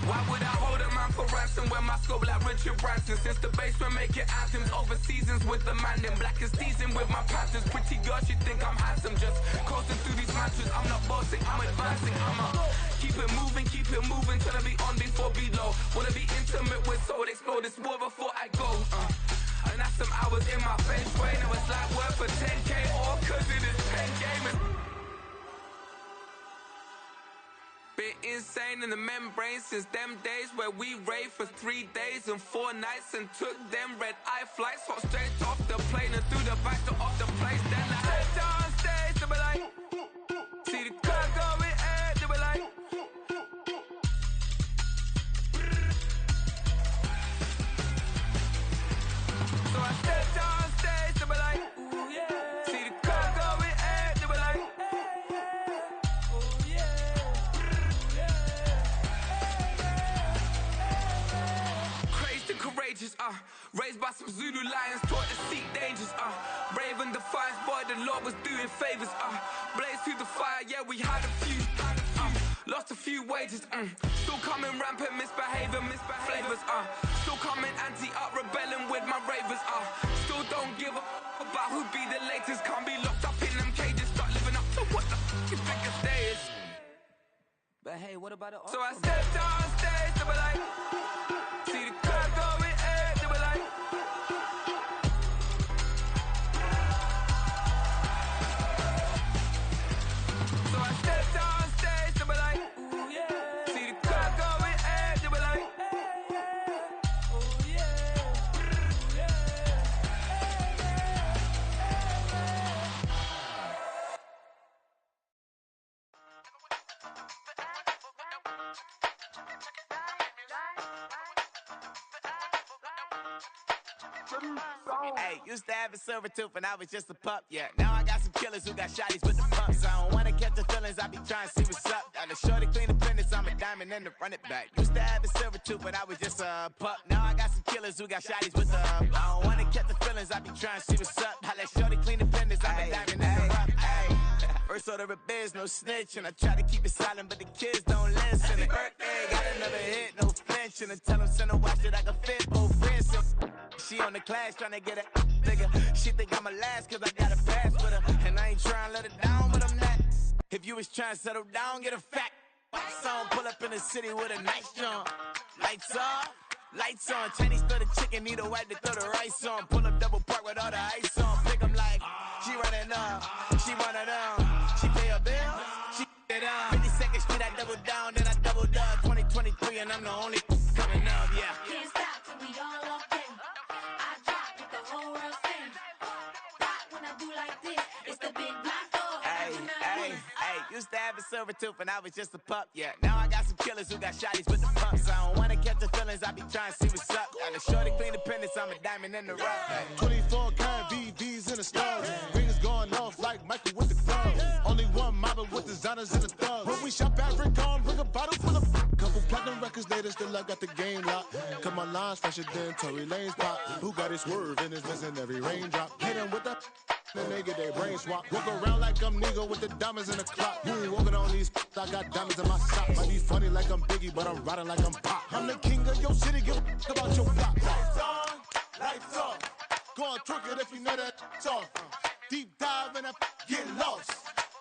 Why would I hold a man for ransom when my scope like Richard Branson? Since the basement making anthems over seasons with the man them black is teasing with my panthers. Pretty girl, she think I'm handsome. Just coasting through these mantras. I'm not bossing, I'm advancing. I'ma keep it moving till I be on before below. Wanna be intimate with soul, explore this war before I go. And that's some hours in my fence way. Now it's like work for 10K all cause it is 10 gamers. Been insane in the membrane since them days where we raved for 3 days and 4 nights and took them red eye flights, hot straight off the plane and through the back door of the place. Then I head on stage, they be like, see the car going ahead, they be like, so I stepped on stage, they be like, ooh yeah, see the car going ahead, they be like, ooh yeah. Courageous, raised by some Zulu lions, taught to seek dangers, brave and defiant, boy, the Lord was doing favors, blaze through the fire, yeah, we had a few, lost a few wages, still coming rampant, misbehavior, flavors, still coming anti-up, rebelling with my ravers, still don't give a about who be the latest, can't be locked up in them cages, start living up to what the f*** you think a day is. But hey, what about it? So I stepped on stage, they be like, see the crowd going ahead, they be like, so I stepped on stage, they be like, ooh yeah, see the crowd going ahead, they be like, ooh yeah, Hey, used to have a silver tooth when I was just a pup, yeah. Now I got some killers who got shotties with the pumps. I don't wanna catch the feelings, I be trying to see what's up. Got a shorty clean the business, I'm a diamond and to run it back. Used to have a silver tooth when I was just a pup. Now I got some killers who got shotties with the I don't wanna catch the feelings, I be trying to see what's up. I let shorty clean the business, I'm a diamond and to run it. First order of biz, no snitch, and I try to keep it silent, but the kids don't listen. Happy birthday, got another hit, no flinch, and I tell them send a watch that I can fit both wrists. She on the class tryna get a nigga. She think I'm a last cause I got a pass with her. And I ain't tryna let her down, but I'm not. If you was tryna settle down, get a fact. Song pull up in the city with a nice jump. Lights off, lights on. Chinese throw the chicken, need a wipe to throw the rice on. Pull up double park with all the ice on. Pick 'em like, she running up, she one of them. She pay her bill, she it up. 52nd Street, I double down, then I doubled up. 2023 and I'm the only coming up, yeah. Can't stop till we all up in. I drop with the whole world sing. Rock when I do like this, it's the big black dog. Hey, hey, Hey, used to have a silver tooth when I was just a pup, yeah. Now I got some killers who got shotties with the pumps. I don't wanna catch the feelings, I be trying to see what's up. Got a shorty clean the pendants, I'm a diamond in the rough. Hey. 24 karat VVs in the stars. Rings going off like Michael with the clubs. Only one mobbing with designers in the thugs. When we shop African, bring a bottle full of couple platinum records later, still I got the game locked. Cut my lines fresher than Tory Lane's pop. Who got his swerve and is missing every raindrop. Hit him with the then they get their brain swap. Walk around like I'm nigga with the diamonds in the clock. You ain't walking on these I got diamonds in my sock. Might be funny like I'm Biggie, but I'm riding like I'm Pop. I'm the king of your city, give a about your block. Lights on, lights off. Go on, twerk it if you know that it's off. Deep dive and get lost.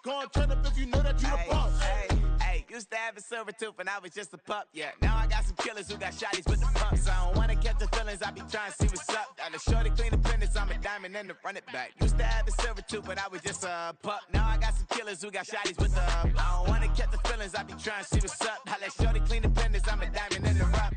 Go on, turn up if you know that you the boss. Hey, used to have a silver tooth when I was just a pup, yeah. Now I got some killers who got shotties with the pumps. I don't wanna catch the feelings, I be trying to see what's up. Got a shorty clean the pendants, I'm a diamond in the run it back. Used to have a silver tooth when I was just a pup. Now I got some killers who got shotties with the I don't wanna catch the feelings, I be trying to see what's up. I let shorty clean the pendants, I'm a diamond in the rough.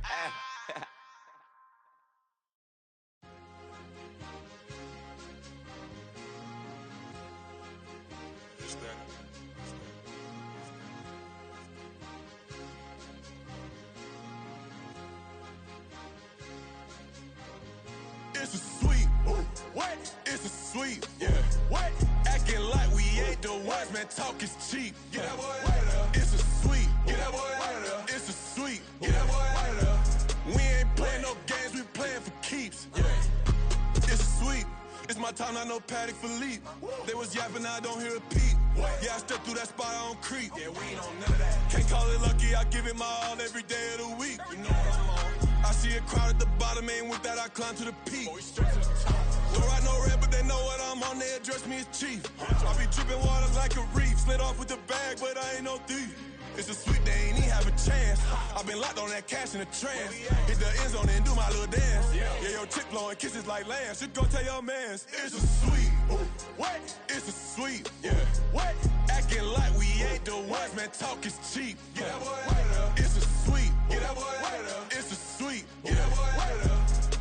It's a sweet, what? It's a sweet, yeah. What? Acting like we ain't the ones, man. Talk is cheap. Get that boy out of there. It's a sweet, get that boy out of there. It's a sweet, get that boy out of there. We ain't playing no games, we playing for keeps. Yeah. It's a sweet. It's my time, not no Paddock Philippe. They was yapping, I don't hear a peep. Yeah, I step through that spot, I don't creep. Yeah, we ain't on none of that. Can't call it lucky, I give it my all every day of the week. You know what I'm on. I see a crowd at the bottom, and with that I climb to the peak. Don't ride no red, but they know what I'm on, they address me as chief. I be dripping water like a reef, slid off with the bag, but I ain't no thief. It's a sweet, they ain't even have a chance. I been locked on that cash in a trance. Hit the end zone and do my little dance. Yeah, your chick blowing kisses like lambs. You go tell your mans. It's a sweet, what? It's a sweet, yeah. What? Acting like we ain't the ones, man. Talk is cheap. Get that boy out of there. It's a sweet, get that boy out of there. It's a sweet, get that boy out of there.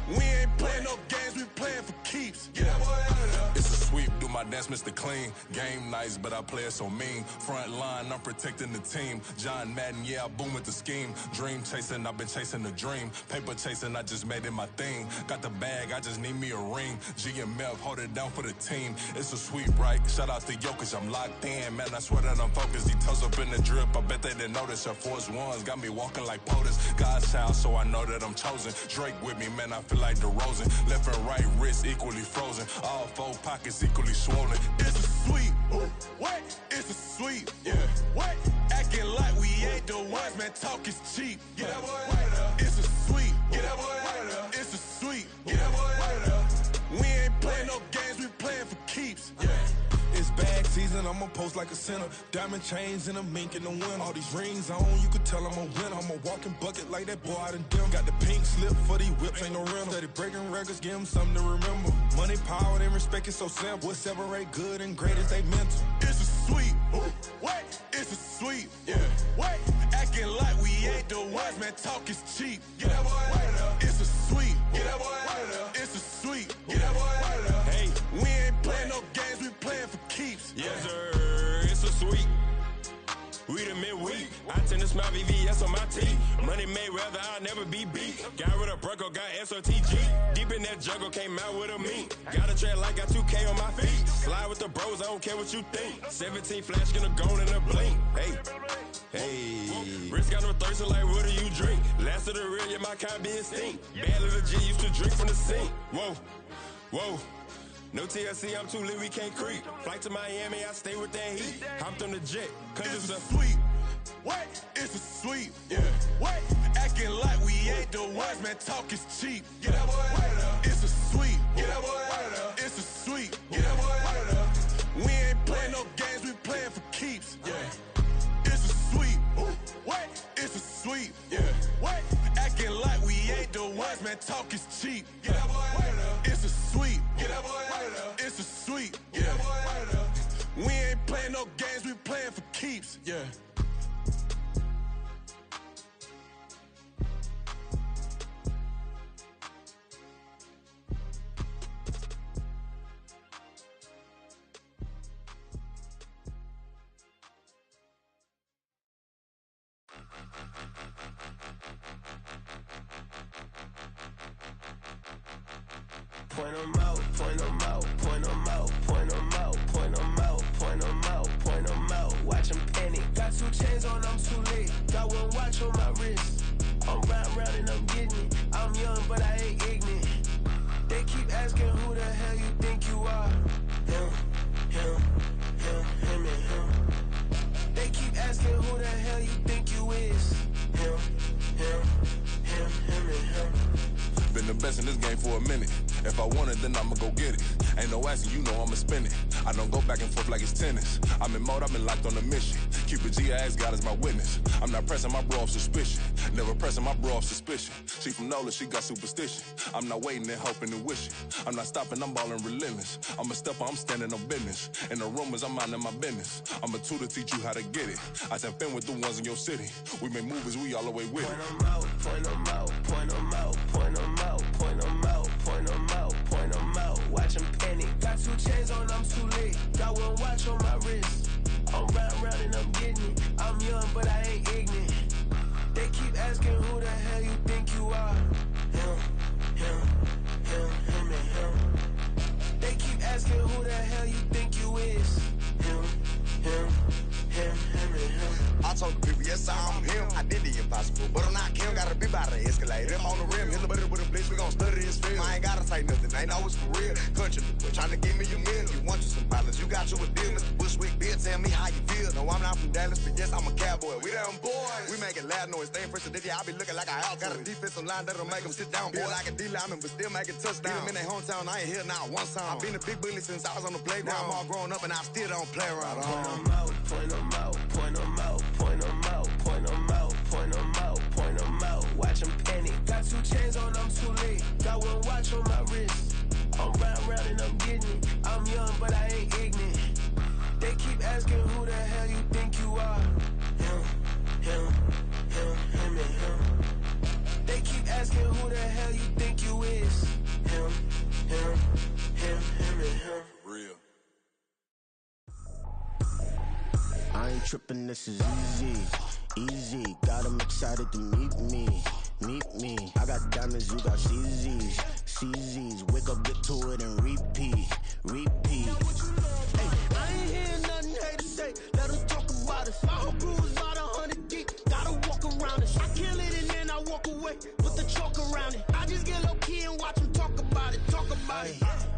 We ain't playing no games, we playing for keeps. Get that boy out of there. It's a sweep, do my dance, Mr. Clean. Game nice, but I play it so mean. Front line, I'm protecting the team. John Madden, yeah, I boom with the scheme. Dream chasing, I've been chasing the dream. Paper chasing, I just made it my thing. Got the bag, I just need me a ring. GMF, hold it down for the team. It's a sweep, right? Shout out to Jokic, I'm locked in. Man, I swear that I'm focused. He toes up in the drip, I bet they didn't notice. Air Force Ones got me walking like POTUS. God's child, so I know that I'm chosen. Drake with me, man, I feel like DeRozan. Left and right wrist equally frozen. All four pockets equally swollen. It's a sweet, what? It's a sweet, yeah. What? Acting like we ain't the ones, man. Talk is cheap. Get that boy out of there. It's a sweet, get that boy out of there. It's a sweet, get that boy out of there. We ain't playing no games, we playing for keeps. Yeah. It's bag season, I'ma post like a sinner. Diamond chains and a mink in the wind. All these rings on, you could tell I'm a winner. I'm a walking bucket like that boy out in Denver. Got the pink slip for these whips, ain't no rental. Steady breaking records, give them something to remember. Money, power, and respect is so simple. What separate good and great is they mental. It's a sweet, what? It's a sweet, yeah. What? Acting like we ain't the ones, man. Talk is cheap. Get that boy out of there. It's a sweet, get that boy out of there. It's a sweet, get that boy out of there. Hey, we ain't playing no games, we playing for keeps. Yes, sir, it's a sweet. We the midweek. I tend to smile VVS on my teeth. Money made rather I'll never be beat. Got rid of Bronco, got SOTG. Deep in that jungle, came out with a meat. Got a tread like got 2K on my feet. Slide with the bros, I don't care what you think. 17 flash, gonna go in a blink. Hey. Wrist got no thirsting like what do you drink? Last of the real, yeah, my kind be a stink. Bad little G used to drink from the sink. Whoa, whoa. No TLC, I'm too lit, we can't creep. Flight to Miami, I stay with that heat. Hopped on the jet, cause it's a sweet. What? It's a sweet, yeah. What? Acting like we ain't the ones, man. Talk is cheap. Get that boy out of there. It's a sweet. Get that boy out of there. It's a sweet. Get that boy out of there. We ain't playing no games, we playing for keeps. Yeah. It's a sweet. What? It's a sweet. Yeah. What? Acting like we ain't the ones, man. Talk is cheap. Get that boy out of there. It's a sweet. Get that boy out of there. It's a sweet. Get that boy out of there. We ain't playing no games, we playing for keeps. Yeah. point them out, point them out, point them out, point them out, point them out, point them out, point them out. Watch them panic. Got 2 chains on, I'm too late. Got 1 watch on my wrist. I'm round and I'm getting it. I'm young, but I ain't ignorant. They keep asking who the hell you think you are. Him, and him. They keep asking who the hell you think you is. Him, and him. Been the best in this game for a minute. If I want it, then I'ma go get it. Ain't no asking, you know I'ma spin it. I don't go back and forth like it's tennis. I'm in mode, I've been locked on a mission. Cupid G, I ask God as my witness. I'm not pressing my bro off suspicion. Never pressing my bro off suspicion. She from NOLA, she got superstition. I'm not waiting and hoping and wishing. I'm not stopping, I'm balling relentless. I'm a stepper, I'm standing on business. In the rumors, I'm minding my business. I'm a tutor, teach you how to get it. I tap in with the ones in your city. We make movies, we all the way with it. Point them out, point them out, point them out, point them out, point them out, point them out, point them out. Watch them panic. Got 2 chains on, I'm too late. Got 1 watch on my wrist. I'm round and I'm getting it. I'm young, but I ain't ignorant. They keep asking who the hell you think you are. Him, and him. They keep asking who the hell you think you is. Him, and him. I told the people, yes, I'm him. I did the impossible, but I'm not Kim. Gotta be by the escalator. I'm on the rim, hit the butter with a blitz. We gon' study his film. I ain't gotta say nothing, ain't know it's for real. Country people trying to give me a meal. You want you some balance, you got you a deal. Mr. Bushwick, Bill, tell me how you feel. No, I'm not from Dallas, but yes, I'm a cowboy. We them boys. We making loud noise, staying fresh to this. I be looking like a house. Got a defensive line that'll make them sit down. Feel like a D-lineman, but still making touchdowns. Beat them in their hometown, I ain't here now one time. I've been a big bully since I was on the playground. I'm all grown up and I still don't play around. Point them out, point them out, point them out, point them out, point them out, point them out, point them out. Watch them panic. Got 2 chains on, I'm too late. Got 1 watch on my wrist. I'm round and I'm getting it. I'm young, but I ain't ignorant. They keep asking who the hell you think you are. Him, and him. They keep asking who the hell you think you is. Him, and him. Real. I ain't tripping, this is easy. Got them excited to meet me. I got diamonds, you got CZs. Wake up, get to it, and repeat. Hey, I ain't hearing nothing haters say. Let them talk about us. My whole crew is about 100 deep. Gotta walk around us. I kill it and then I walk away. Put the chalk around it. I just get low key and watch them talk about it.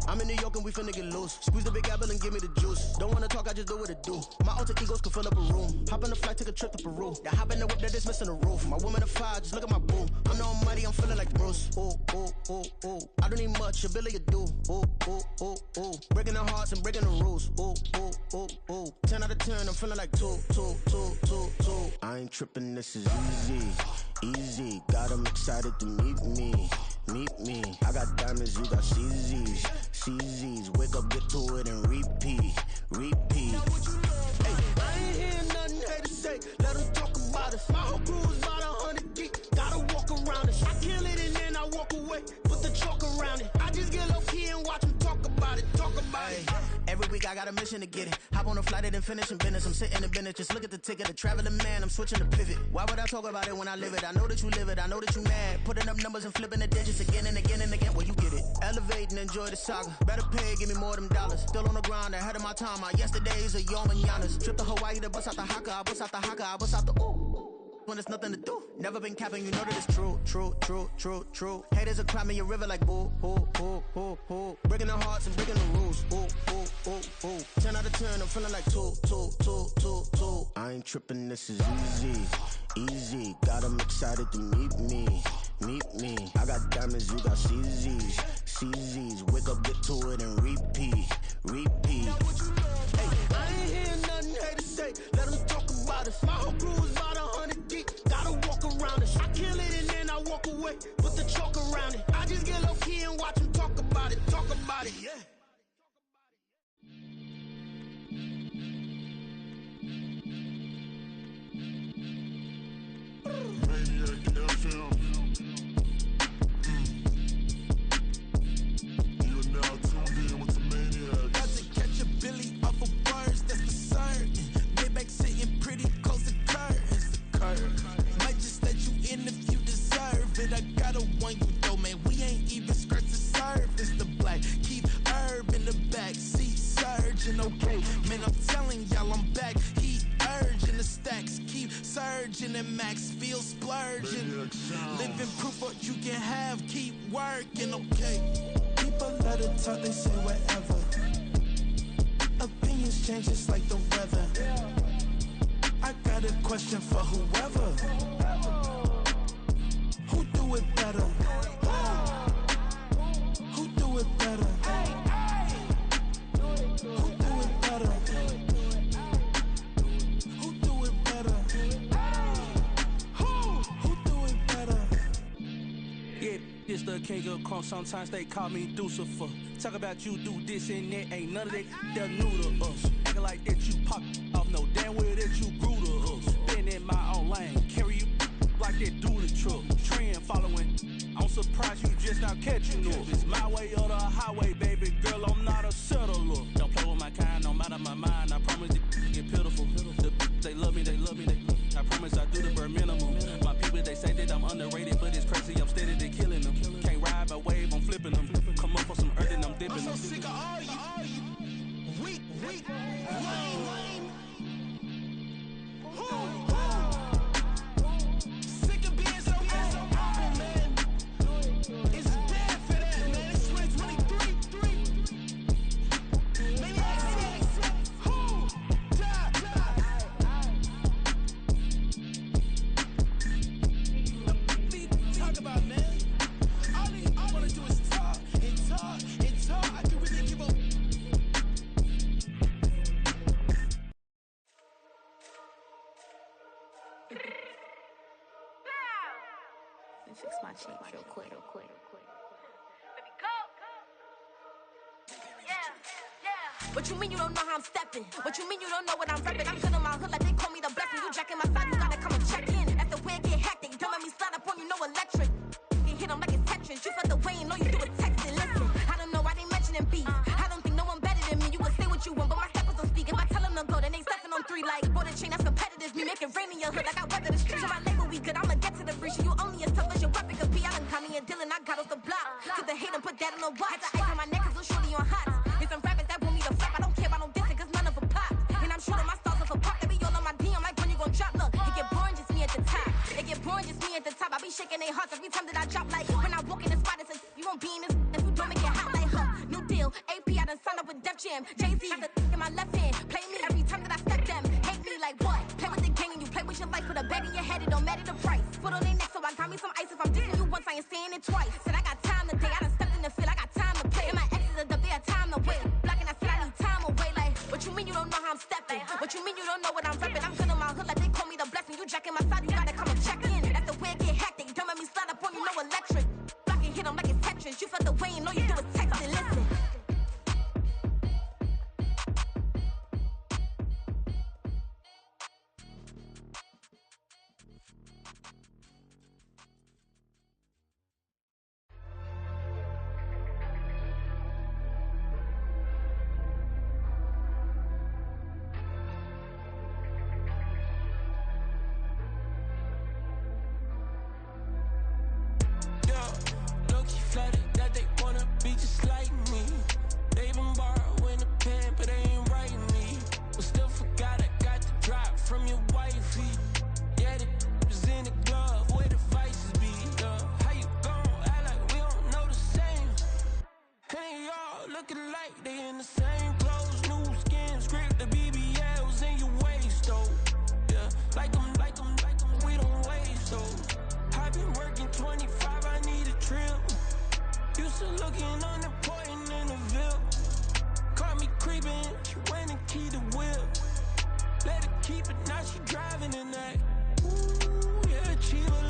I'm in New York and we finna get loose. Squeeze the big apple and give me the juice. Don't wanna talk, I just do what it do. My alter egos can fill up a room. Hop on the flight, take a trip to Peru. Now hop in the whip that is missing the roof. My woman a fire, just look at my boo. I'm no money, I'm feeling like Bruce. Ooh. I don't need much, ability to do. Ooh. Breaking the hearts and breaking the rules. Ooh. 10 out of 10, I'm feeling like 2. I ain't tripping, this is easy. Got them excited to meet me. I got diamonds, you got CZs. Wake up, get to it, and repeat. Hey, I ain't hearing nothing haters say. Let them talk about us. My whole crew is about 100 deep. Gotta walk around us. I kill it and then I walk away. Put the chalk around it. I just get low key and watch them talk about it. Every week I got a mission to get it. Hop on a flight and then finish in business. I'm sitting in business, just look at the ticket. A traveling man, I'm switching to pivot. Why would I talk about it when I live it? I know that you live it, I know that you mad. Putting up numbers and flipping the digits again and again and again. Well, you get it. Elevate and enjoy the saga. Better pay, give me more of them dollars. Still on the grind, ahead of my time. My yesterdays are your mananas. Trip to Hawaii to bust out the haka. I bust out the haka, I bust out the ooh. When there's nothing to do. Never been capping, you know that it's true. Haters are climbing a river like boo. Breaking their hearts and breaking the rules. Ooh. 10 out of 10, I'm feeling like 2. I ain't tripping, this is easy. Got them excited to meet me. I got diamonds, you got CZs. Wake up, get to it, and repeat. Hey, I ain't hearing nothing haters say. Let them talk about us. My whole crew is about 100 deep. Gotta walk around us. I kill it and then I walk away. Put the chalk around it. I just get low key and watch them talk about it. Yeah. Maniac FM. You are now tuned in with the Maniac. Got to catch a Billy off of words, that's for certain. Maybach sitting pretty close to curtains. Might just let you in if you deserve it. I got a one you throw, man. virgin and Max feel splurging. Living proof what you can have, keep working, okay. People let it talk, they say whatever. Opinions change just like the weather. I got a question for whoever. Who do it better? Who do it better? Who do it better? Who do it better? Who do it better? Yeah, it's the king of crunk. Sometimes they call me Lucifer. Talk about you do this and that. Ain't none of that they're new to us. Acting like that you pop off. No damn well that you grew to us. Been in my own lane. Carry you like that do the truck. Trend following. I'm surprised you just not catching up. It's my way or the highway, baby girl. I'm not a settler. Don't play with my kind, no matter my mind. I promise it get pitiful. They love me, they love me, they love me. I promise I do the bare minimum. My people, they say that I'm underrated, but it's crazy. I'm steady, they killing them. Can't ride my wave, I'm flipping them. Come up for some earth and I'm dipping them. I'm so sick of all you weak, lame. Sick of being so open, man. It's bad for that, man. It's 2023. Maybe talk about, man. All I wanna do is talk and talk and talk. I can really give up. Fix my cheek real quick. What you mean you don't know how I'm stepping? What you mean you don't know what I'm repping? I'm feeling my hood like they call me the blessing. You jacking my side, you gotta come and check in. That's the way it get hectic. Don't make me slide up on you, no electric. You hit them like it's Tetris. You felt the way and all you do is texting. Listen, I don't know why they mentioning beef. I don't think no one better than me. You can say what you want, but my steppers don't speak. If I tell them to go, then they stepping on 3 like border chain. That's competitive. Me make it rain in your hood like I weather the streets. So my label we good. I'ma get to the breach. You only as tough as your weapon could be. I done Connie and Dylan. I got off the block. Cause the hate and put that on the watch. Had the ice on my neck cause little shorty on hot. There's some rappers that want me to flop. I don't care about no dissing cause none of them pop. And I'm shooting my stars off a pop. They be all on my DM like when you gon' drop. Look, it get boring just me at the top. It get boring just me at the top. I be shaking their hearts every time that I drop. Like when I walk in the spot, it says you won't be in this if you don't make it hot like her. New deal, AP, I done signed up with Def Jam. Jay-Z got the in my left hand. Play me every time that I step them. Hate me like what? Play with the gang and you play with your life. Put a bag in your head, it don't matter the price. Foot on their neck, so I got me some ice. If I'm dissing you once, I ain't saying it twice. Said I got time today, I done stepped in the field, I got time to play. And my exes are up there, time to wait. Blocking, I said I need time away. Like, what you mean you don't know how I'm stepping? What you mean you don't know what I'm repping? I'm feeling my hood like they call me the blessing. You jacking my side, you gotta come and check in. That's the way it get hectic. Don't make me slide up on you, no electric. Blocking, hit them like it's Tetris. You felt the way and all you do is text and listen. Flattered that they wanna be just like me. They been borrowing a pen, but they ain't writing me. But still forgot I got the drop from your wifey. Yeah, the was in the glove where the vices be. How you gon' act like we don't know the same? And they all looking like they in the same clothes, new skin, script, the BBLs in your waist, though. Yeah, like them, we don't waste, though. I been working 25, I need a trim. Used to looking unimportant in the Ville. Caught me creeping, she went and keyed the wheel. Let her keep it, now she driving in that. Ooh, yeah, Chiva